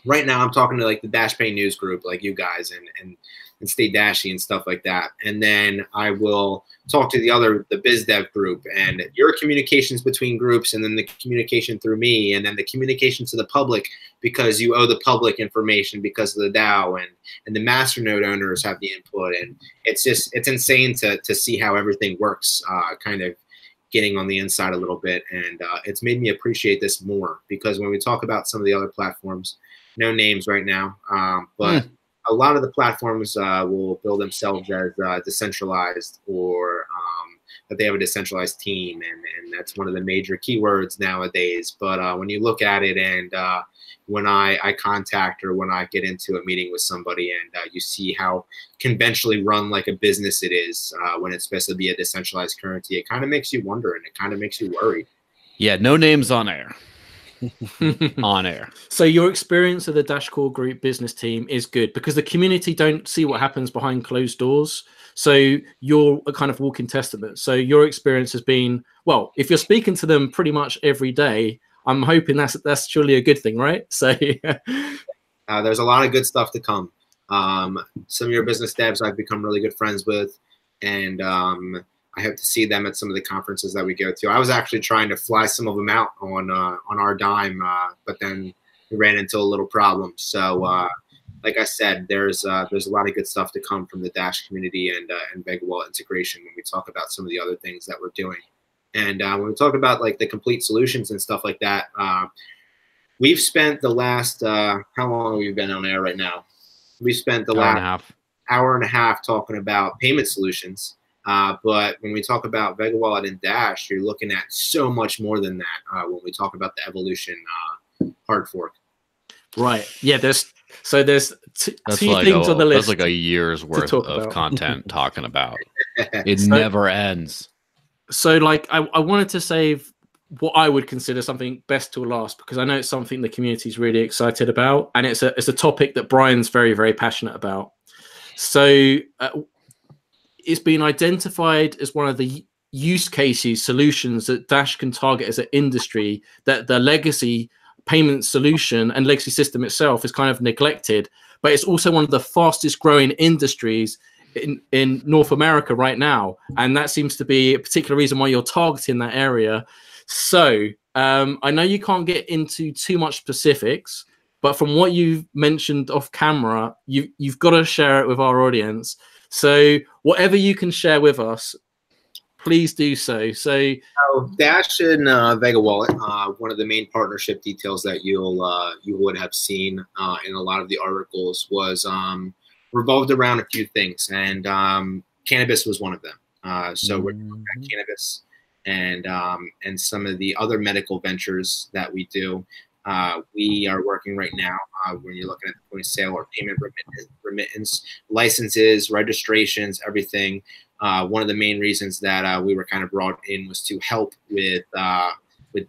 right now I'm talking to like the Dash Pay News group, like you guys, and Stay Dashy and stuff like that. And then I will talk to the biz dev group, and your communications between groups, and then the communication through me, and then the communication to the public, because you owe the public information because of the DAO, and the masternode owners have the input. And it's insane to see how everything works, kind of getting on the inside a little bit. And it's made me appreciate this more, because when we talk about some of the other platforms, no names right now, but a lot of the platforms will bill themselves as decentralized, or that they have a decentralized team, and that's one of the major keywords nowadays. But when you look at it, and when I contact or when I get into a meeting with somebody, and you see how conventionally run like a business it is, when it's supposed to be a decentralized currency, it kind of makes you wonder, and it kind of makes you worried. Yeah, no names on air. On air. So your experience of the Dash Core Group business team is good, because the community don't see what happens behind closed doors. So you're a kind of walking testament. So your experience has been, well, if you're speaking to them pretty much every day, I'm hoping that's surely a good thing, right? So there's a lot of good stuff to come. Some of your business devs I've become really good friends with, and I hope to see them at some of the conferences that we go to. I was actually trying to fly some of them out on our dime, but then we ran into a little problem. So, like I said, there's a lot of good stuff to come from the Dash community and VegaWallet integration when we talk about some of the other things that we're doing. And when we talk about like the complete solutions and stuff like that, we've spent the last how long have we been on air right now? We've spent the last hour and a half talking about payment solutions. But when we talk about VegaWallet and Dash, you're looking at so much more than that when we talk about the evolution hard fork. Right. Yeah. There's two things on the list. That's like a year's worth of content talking about. It never ends. So like I wanted to save what I would consider something best till last, because I know it's something the community is really excited about, and it's a topic that Brian's very, very passionate about. So it's been identified as one of the use cases, solutions that Dash can target as an industry, that the legacy payment solution and legacy system itself is kind of neglected, but it's also one of the fastest growing industries in North America right now. And that seems to be a particular reason why you're targeting that area. So I know you can't get into too much specifics, but from what you've mentioned off camera, you've got to share it with our audience. So whatever you can share with us, please do so. So Dash and Vega Wallet, one of the main partnership details that you would have seen in a lot of the articles was revolved around a few things, and cannabis was one of them. So we're looking at cannabis and some of the other medical ventures that we do. We are working right now when you're looking at the point of sale or payment remittance, licenses, registrations, everything. One of the main reasons that we were kind of brought in was to help with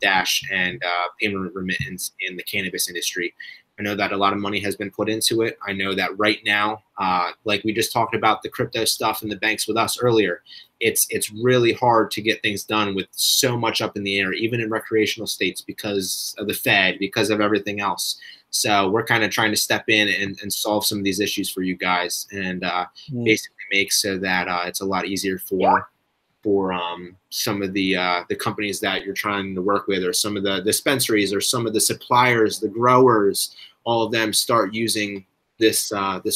Dash and payment remittance in the cannabis industry. I know that a lot of money has been put into it. I know that right now, like we just talked about the crypto stuff and the banks with us earlier, it's really hard to get things done with so much up in the air, even in recreational states, because of the Fed, because of everything else. So we're kind of trying to step in and solve some of these issues for you guys, and basically make so that it's a lot easier for some of the companies that you're trying to work with, or some of the dispensaries, or some of the suppliers, the growers, all of them start using this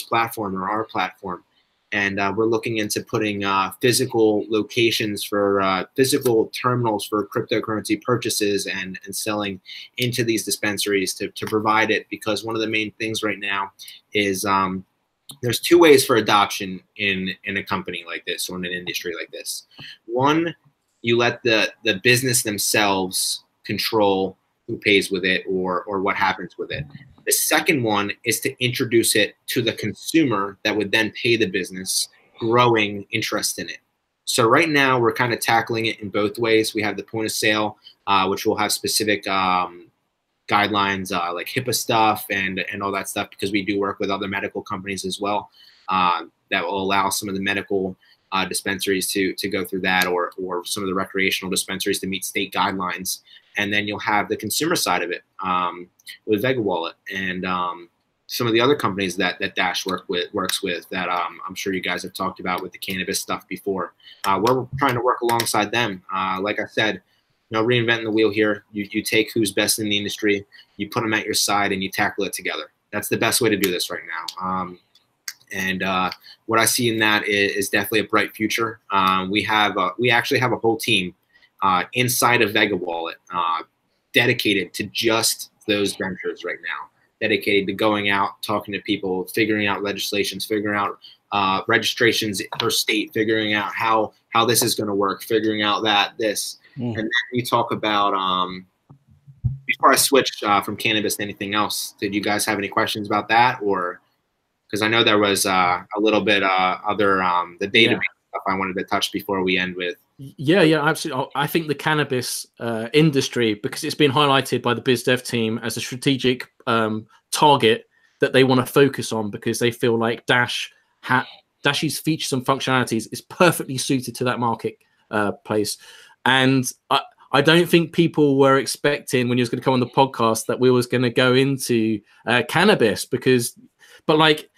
platform or our platform. And we're looking into putting physical locations for physical terminals for cryptocurrency purchases and selling into these dispensaries to provide it, because one of the main things right now is there's two ways for adoption in a company like this or in an industry like this. One, you let the business themselves control who pays with it or what happens with it. The second one is to introduce it to the consumer that would then pay the business, growing interest in it. So right now we're kind of tackling it in both ways. We have the point of sale, which will have specific guidelines like HIPAA stuff and all that stuff, because we do work with other medical companies as well that will allow some of the medical dispensaries to go through that, or some of the recreational dispensaries to meet state guidelines. And then you'll have the consumer side of it with Vega Wallet and some of the other companies that Dash works with that I'm sure you guys have talked about with the cannabis stuff before. We're trying to work alongside them. Like I said, no reinventing the wheel here. You take who's best in the industry, you put them at your side, and you tackle it together. That's the best way to do this right now. And what I see in that is definitely a bright future. We actually have a whole team inside of Vega Wallet dedicated to just those ventures right now, dedicated to going out, talking to people, figuring out legislations, figuring out registrations per state, figuring out how this is going to work, figuring out this. And then you talk about, before I switch from cannabis to anything else, did you guys have any questions about that? Or, because I know there was a little bit other, the database stuff I wanted to touch before we end with. Yeah, absolutely. I think the cannabis industry, because it's been highlighted by the biz dev team as a strategic target that they want to focus on, because they feel like Dash's features and functionalities is perfectly suited to that market place. And I don't think people were expecting when you was going to come on the podcast that we was going to go into cannabis, but like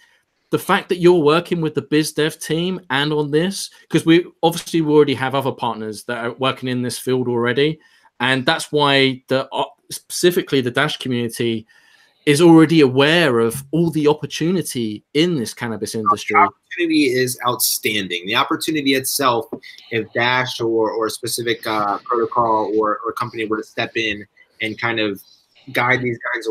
the fact that you're working with the biz dev team and on this, because we already have other partners that are working in this field already. And that's why specifically the Dash community is already aware of all the opportunity in this cannabis industry. The opportunity is outstanding. The opportunity itself, if Dash or a specific protocol or company were to step in and kind of guide these guys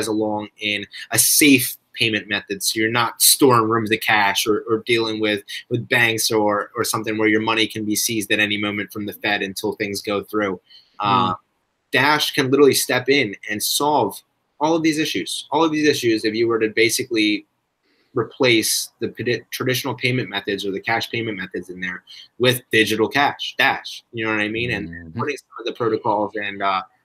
along in a safe payment method, so you're not storing rooms of cash or dealing with banks or something where your money can be seized at any moment from the Fed until things go through. Dash can literally step in and solve all of these issues. All of these issues, if you were to basically replace the traditional payment methods or the cash payment methods in there with digital cash, Dash. You know what I mean? And putting some of the protocols and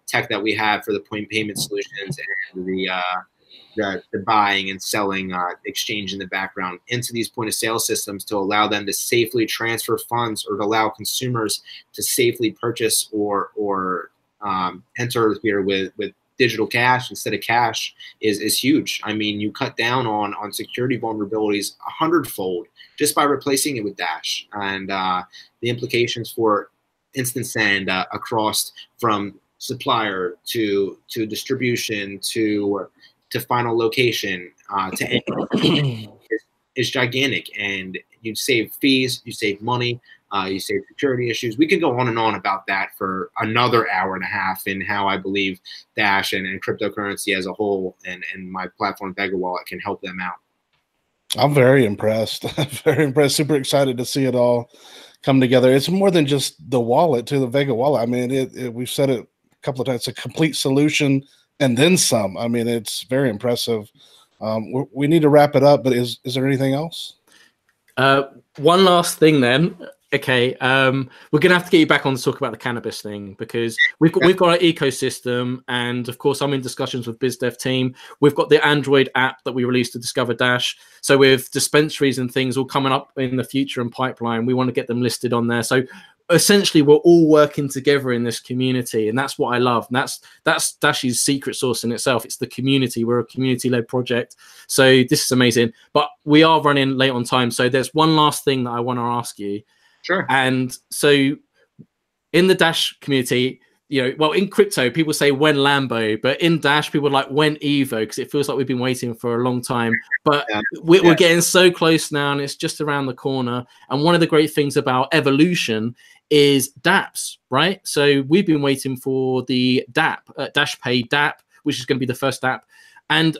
tech that we have for the point payment solutions and the buying and selling exchange in the background into these point of sale systems to allow them to safely transfer funds or to allow consumers to safely purchase or enter here with digital cash instead of cash is huge. I mean, you cut down on security vulnerabilities 100-fold just by replacing it with Dash, and the implications for instant send across from supplier to distribution to final location to end is gigantic, and you save fees, you save money, you save security issues. We could go on and on about that for another hour and a half, and how I believe Dash and cryptocurrency as a whole and my platform VegaWallet can help them out. I'm very impressed. Very impressed. Super excited to see it all come together. It's more than just the wallet to the Vega Wallet. I mean, we've said it a couple of times. It's a complete solution and then some. I mean, it's very impressive. We need to wrap it up, but is there anything else? One last thing then. Okay, we're gonna have to get you back on to talk about the cannabis thing, because we've got our ecosystem, and of course I'm in discussions with BizDev team. We've got the Android app that we released to Discover Dash. So with dispensaries and things all coming up in the future and pipeline, we want to get them listed on there. So essentially we're all working together in this community, and that's what I love. And that's Dash's secret sauce in itself. It's the community. We're a community-led project. So this is amazing. But we are running late on time. So there's one last thing that I want to ask you. Sure. And so in the Dash community, you know, well, in crypto, people say when Lambo, but in Dash, people are like when Evo, because it feels like we've been waiting for a long time. But we're getting so close now, and it's just around the corner. And one of the great things about evolution is dApps, right? So we've been waiting for the dApp, Dash Pay dApp, which is going to be the first app. And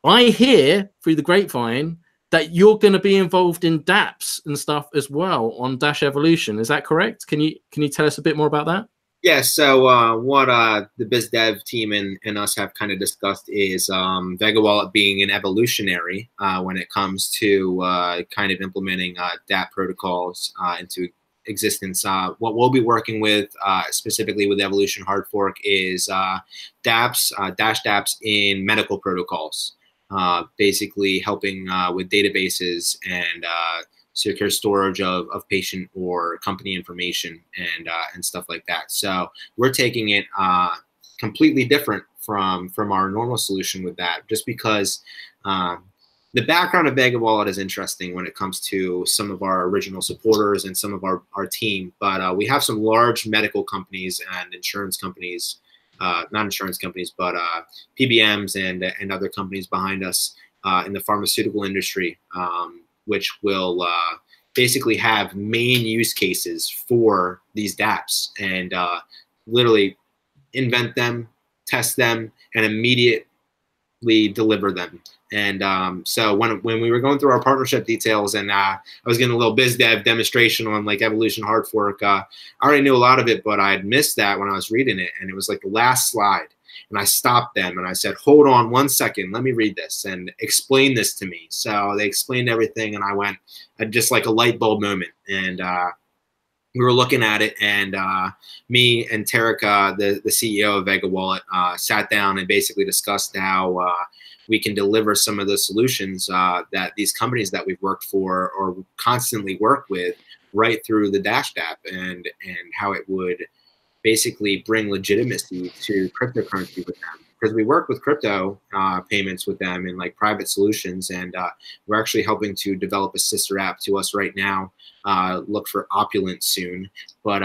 I hear through the grapevine that you're going to be involved in dApps and stuff as well on Dash Evolution. Is that correct? Can you tell us a bit more about that? Yeah, so what the BizDev team and us have kind of discussed is VegaWallet being an evolutionary when it comes to kind of implementing dApp protocols into existence. What we'll be working with specifically with Evolution Hard Fork is dApps, Dash dApps in medical protocols. Basically helping with databases and secure storage of patient or company information and stuff like that. So we're taking it completely different from our normal solution with that, just because the background of VegaWallet is interesting when it comes to some of our original supporters and some of our team. But we have some large medical companies and insurance companies, not insurance companies, but PBMs and other companies behind us in the pharmaceutical industry, which will basically have main use cases for these dApps and literally invent them, test them, and immediately deliver them. And so when we were going through our partnership details, and I was getting a little BizDev demonstration on like Evolution Hard Fork, I already knew a lot of it, but I had missed that when I was reading it, and it was like the last slide. And I stopped them and I said, hold on 1 second, let me read this and explain this to me. So they explained everything, and I went, just like a light bulb moment. And we were looking at it, and me and Tarek, the CEO of VegaWallet, sat down and basically discussed how we can deliver some of the solutions that these companies that we've worked for or constantly work with right through the Dash app, and how it would basically bring legitimacy to cryptocurrency with them, because we work with crypto payments with them in like private solutions, and we're actually helping to develop a sister app to us right now. Look for Opulent soon, but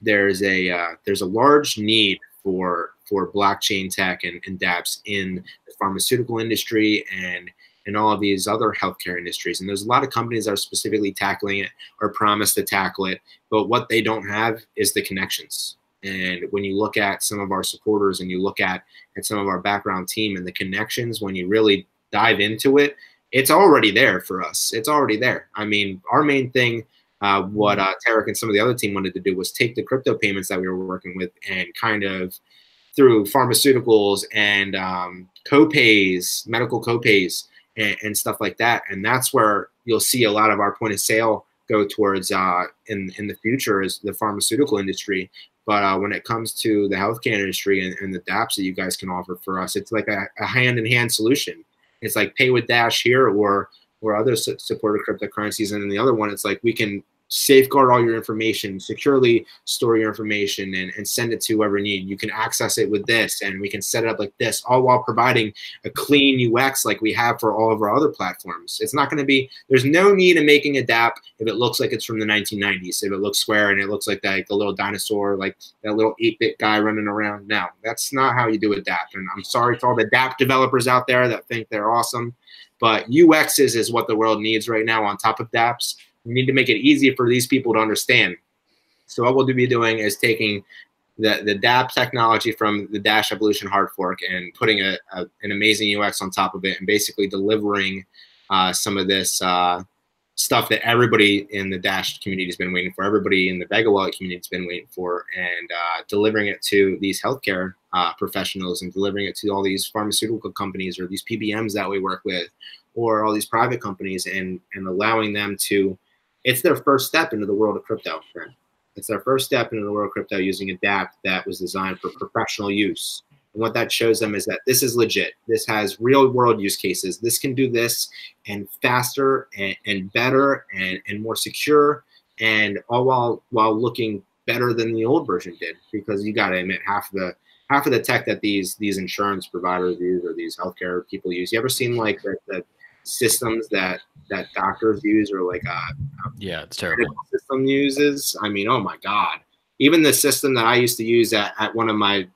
there's a large need for blockchain tech and dApps in the pharmaceutical industry and all of these other healthcare industries. And there's a lot of companies that are specifically tackling it or promise to tackle it, but what they don't have is the connections. And when you look at some of our supporters and you look at some of our background team and the connections, when you really dive into it, it's already there for us. It's already there. I mean, our main thing, what Tarek and some of the other team wanted to do was take the crypto payments that we were working with and kind of through pharmaceuticals and copays, medical copays, and stuff like that. And that's where you'll see a lot of our point of sale go towards in the future is the pharmaceutical industry. But when it comes to the healthcare industry and the dApps that you guys can offer for us, it's like a hand-in-hand solution. It's like pay with Dash here or other supported cryptocurrencies. And then the other one, it's like we can safeguard all your information, securely store your information, and send it to whoever you need. You can access it with this, and we can set it up like this, all while providing a clean UX like we have for all of our other platforms. It's not going to be, there's no need in making a dApp if it looks like it's from the 1990s, if it looks square and it looks like that, like the little dinosaur, like that little 8-bit guy running around. No, that's not how you do a dApp. And I'm sorry to all the dApp developers out there that think they're awesome, but UXs is what the world needs right now on top of dApps. We need to make it easy for these people to understand. So what we'll be doing is taking the dApp technology from the Dash Evolution hard fork and putting an amazing UX on top of it, and basically delivering some of this stuff that everybody in the Dash community has been waiting for, everybody in the Vega Wallet community has been waiting for, and delivering it to these healthcare professionals, and delivering it to all these pharmaceutical companies or these PBMs that we work with, or all these private companies, and allowing them to, it's their first step into the world of crypto, friend. It's their first step into the world of crypto using a dApp that was designed for professional use. And what that shows them is that this is legit. This has real world use cases. This can do this and faster and better and more secure, and all while looking better than the old version did. Because you got to admit, half of the tech that these insurance providers use or these healthcare people use. You ever seen like the systems that doctors use, or like yeah, it's terrible system uses? I mean, oh my God. Even the system that I used to use at one of my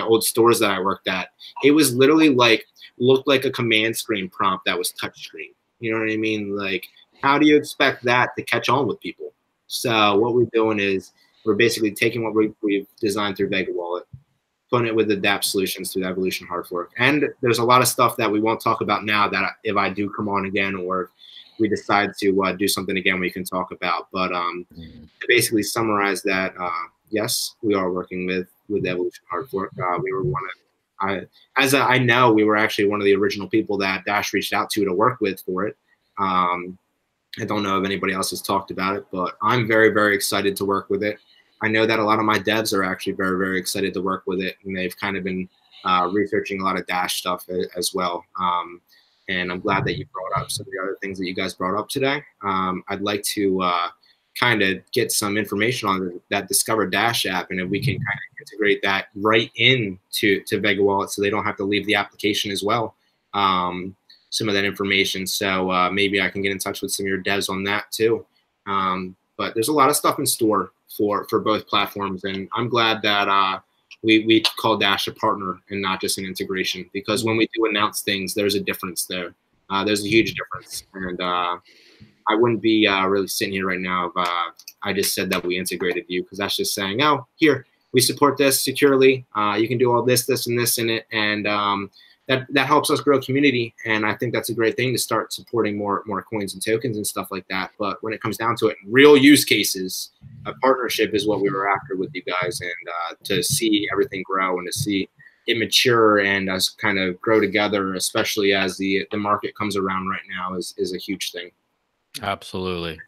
old stores that I worked at, it was literally like, looked like a command screen prompt that was touchscreen. You know what I mean? Like, how do you expect that to catch on with people? So what we're doing is we're basically taking what we've designed through Vega Wallet, putting it with the dApp solutions through the Evolution hard fork. And there's a lot of stuff that we won't talk about now that if I do come on again, or if we decide to do something again, we can talk about. But to basically summarize that, yes, we are working with the Evolution hard fork. We were I know we were actually one of the original people that Dash reached out to work with for it. I don't know if anybody else has talked about it, but I'm very, very excited to work with it. I know that a lot of my devs are actually very, very excited to work with it, and they've kind of been researching a lot of Dash stuff as well. And I'm glad that you brought up some of the other things that you guys brought up today. I'd like to kind of get some information on that Discover Dash app, and if we can kind of integrate that right into Vega Wallet, so they don't have to leave the application as well. Some of that information. So maybe I can get in touch with some of your devs on that too. But there's a lot of stuff in store for both platforms, and I'm glad that we call Dash a partner and not just an integration, because when we do announce things, there's a difference there. There's a huge difference, and I wouldn't be really sitting here right now if I just said that we integrated you, because that's just saying, oh, here, we support this securely. You can do all this, this, and this in it, and that helps us grow community, and I think that's a great thing to start supporting more coins and tokens and stuff like that. But when it comes down to it, real use cases, a partnership is what we were after with you guys, and to see everything grow and to see it mature and us kind of grow together, especially as the market comes around right now, is a huge thing. Absolutely.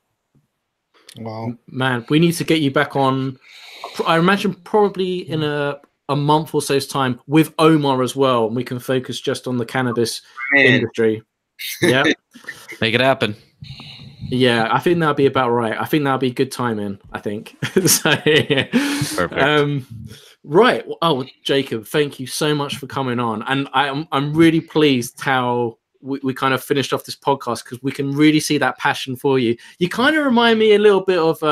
Wow, man, we need to get you back on. I imagine probably in a month or so's time with Omar as well, and we can focus just on the cannabis industry. Yeah, make it happen. Yeah, I think that'll be about right. I think that'll be good timing. I think. So, yeah. Perfect. Right. Oh, Jacob, thank you so much for coming on, and I'm really pleased how we kind of finished off this podcast, because we can really see that passion for you. You kind of remind me a little bit of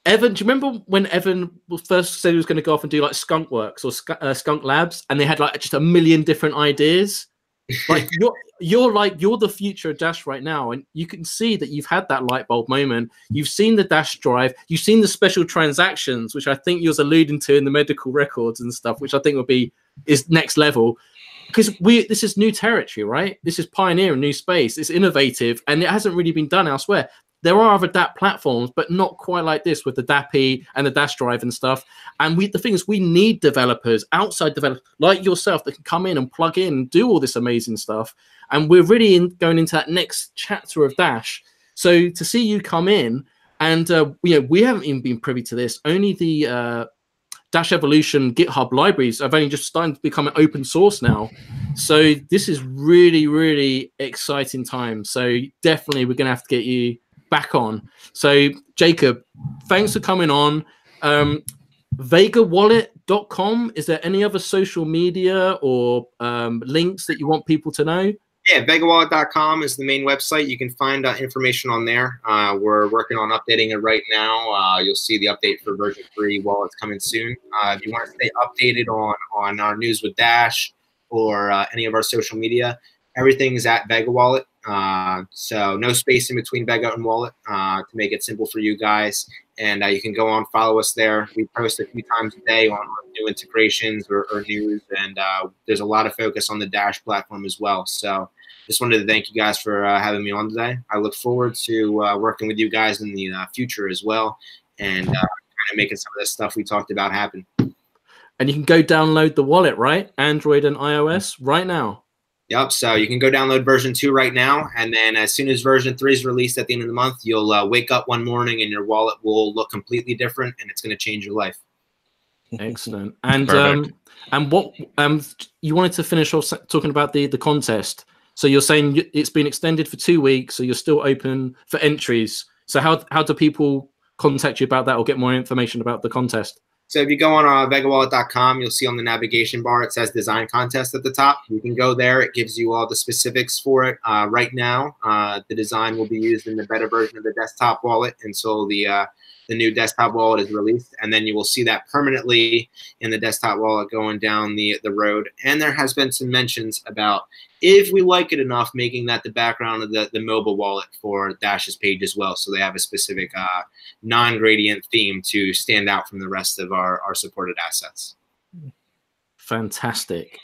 Evan. Do you remember when Evan first said he was going to go off and do like Skunk Works or Skunk Labs, and they had like just a million different ideas? Like you're the future of Dash right now, and you can see that you've had that light bulb moment. You've seen the Dash drive, you've seen the special transactions, which I think you was alluding to in the medical records and stuff, which I think is next level. Because this is new territory, right? This is pioneering new space. It's innovative, and it hasn't really been done elsewhere. there are other DApp platforms, but not quite like this with the DAppy and the Dash Drive and stuff. And the thing is, we need developers, outside developers like yourself, that can come in and plug in and do all this amazing stuff. And we're really going into that next chapter of Dash. So to see you come in, and we haven't even been privy to this. Only the Dash Evolution GitHub libraries have only just starting to become an open source now. So this is really, really exciting time. So definitely we're going to have to get you back on. So Jacob, thanks for coming on. VegaWallet.com, is there any other social media or links that you want people to know? Yeah, VegaWallet.com is the main website. You can find information on there. We're working on updating it right now. You'll see the update for version 3 wallets coming soon. If you want to stay updated on our news with Dash or any of our social media, everything is at Vega Wallet. So no space in between Vega and Wallet to make it simple for you guys. And you can go on, follow us there. We post a few times a day on new integrations or news. And there's a lot of focus on the Dash platform as well. So just wanted to thank you guys for having me on today. I look forward to working with you guys in the future as well, and kind of making some of this stuff we talked about happen. And you can go download the wallet, right? Android and iOS right now. Yep. So you can go download version 2 right now. And then as soon as version 3 is released at the end of the month, you'll wake up one morning and your wallet will look completely different, and it's going to change your life. Excellent. And what you wanted to finish off talking about the contest. So you're saying it's been extended for 2 weeks, so you're still open for entries. So how do people contact you about that or get more information about the contest? So if you go on VegaWallet.com, you'll see on the navigation bar, it says Design Contest at the top. You can go there. It gives you all the specifics for it. Right now, the design will be used in the beta version of the desktop wallet until the new desktop wallet is released. And then you will see that permanently in the desktop wallet going down the road. And there has been some mentions about, if we like it enough, making that the background of the mobile wallet for Dash's page as well. So they have a specific non-gradient theme to stand out from the rest of our supported assets. Fantastic.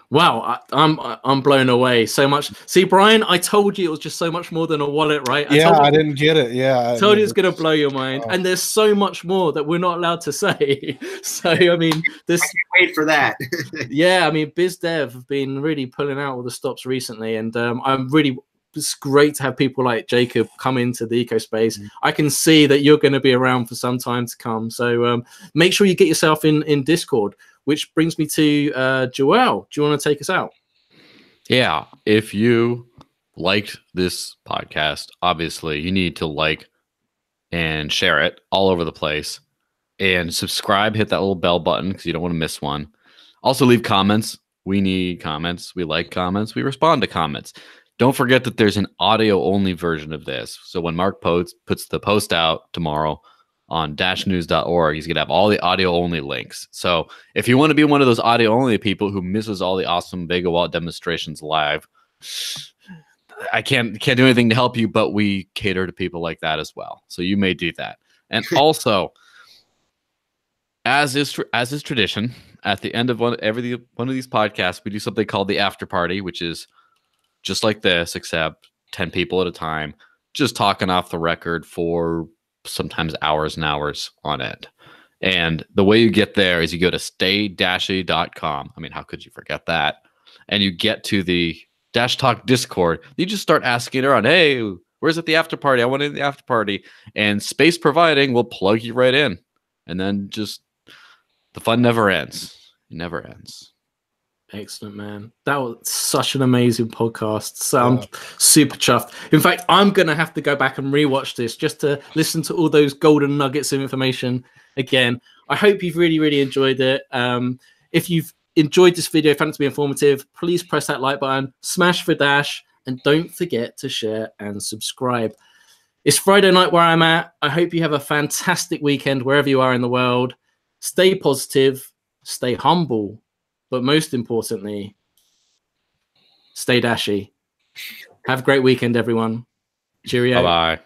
Wow, I'm blown away so much. See, Brian, I told you it was just so much more than a wallet, right? I didn't get it. Yeah, I told you it's going to blow your mind. And there's so much more that we're not allowed to say. So, I mean, this. I can't wait for that. Yeah, I mean, BizDev have been really pulling out all the stops recently. And it's great to have people like Jacob come into the eco space. I can see that you're going to be around for some time to come. So make sure you get yourself in Discord. Which brings me to Joel. Do you want to take us out? Yeah. If you liked this podcast, obviously you need to like and share it all over the place. And subscribe, hit that little bell button because you don't want to miss one. Also leave comments. We need comments. We like comments. We respond to comments. Don't forget that there's an audio-only version of this. So when Mark puts the post out tomorrow on dashnews.org, he's going to have all the audio-only links. So if you want to be one of those audio-only people who misses all the awesome Vega Wallet demonstrations live, I can't do anything to help you, but we cater to people like that as well. So you may do that. And also, as is tradition, at the end of one of these podcasts, we do something called the after party, which is just like this, except 10 people at a time, just talking off the record for sometimes hours and hours on end. And the way you get there is you go to staydashy.com. I mean, how could you forget that? And you get to the Dash Talk Discord. You just start asking around, hey, where's at the after party? I want in the after party. And space providing will plug you right in. And then just the fun never ends. It never ends. Excellent, man. That was such an amazing podcast. So I'm super chuffed. In fact, I'm going to have to go back and rewatch this just to listen to all those golden nuggets of information again. I hope you've really, really enjoyed it. If you've enjoyed this video, found it to be informative, please press that like button, smash for Dash, and don't forget to share and subscribe. It's Friday night where I'm at. I hope you have a fantastic weekend wherever you are in the world. Stay positive, stay humble, but most importantly, stay dashy. Have a great weekend, everyone. Cheerio. Bye-bye.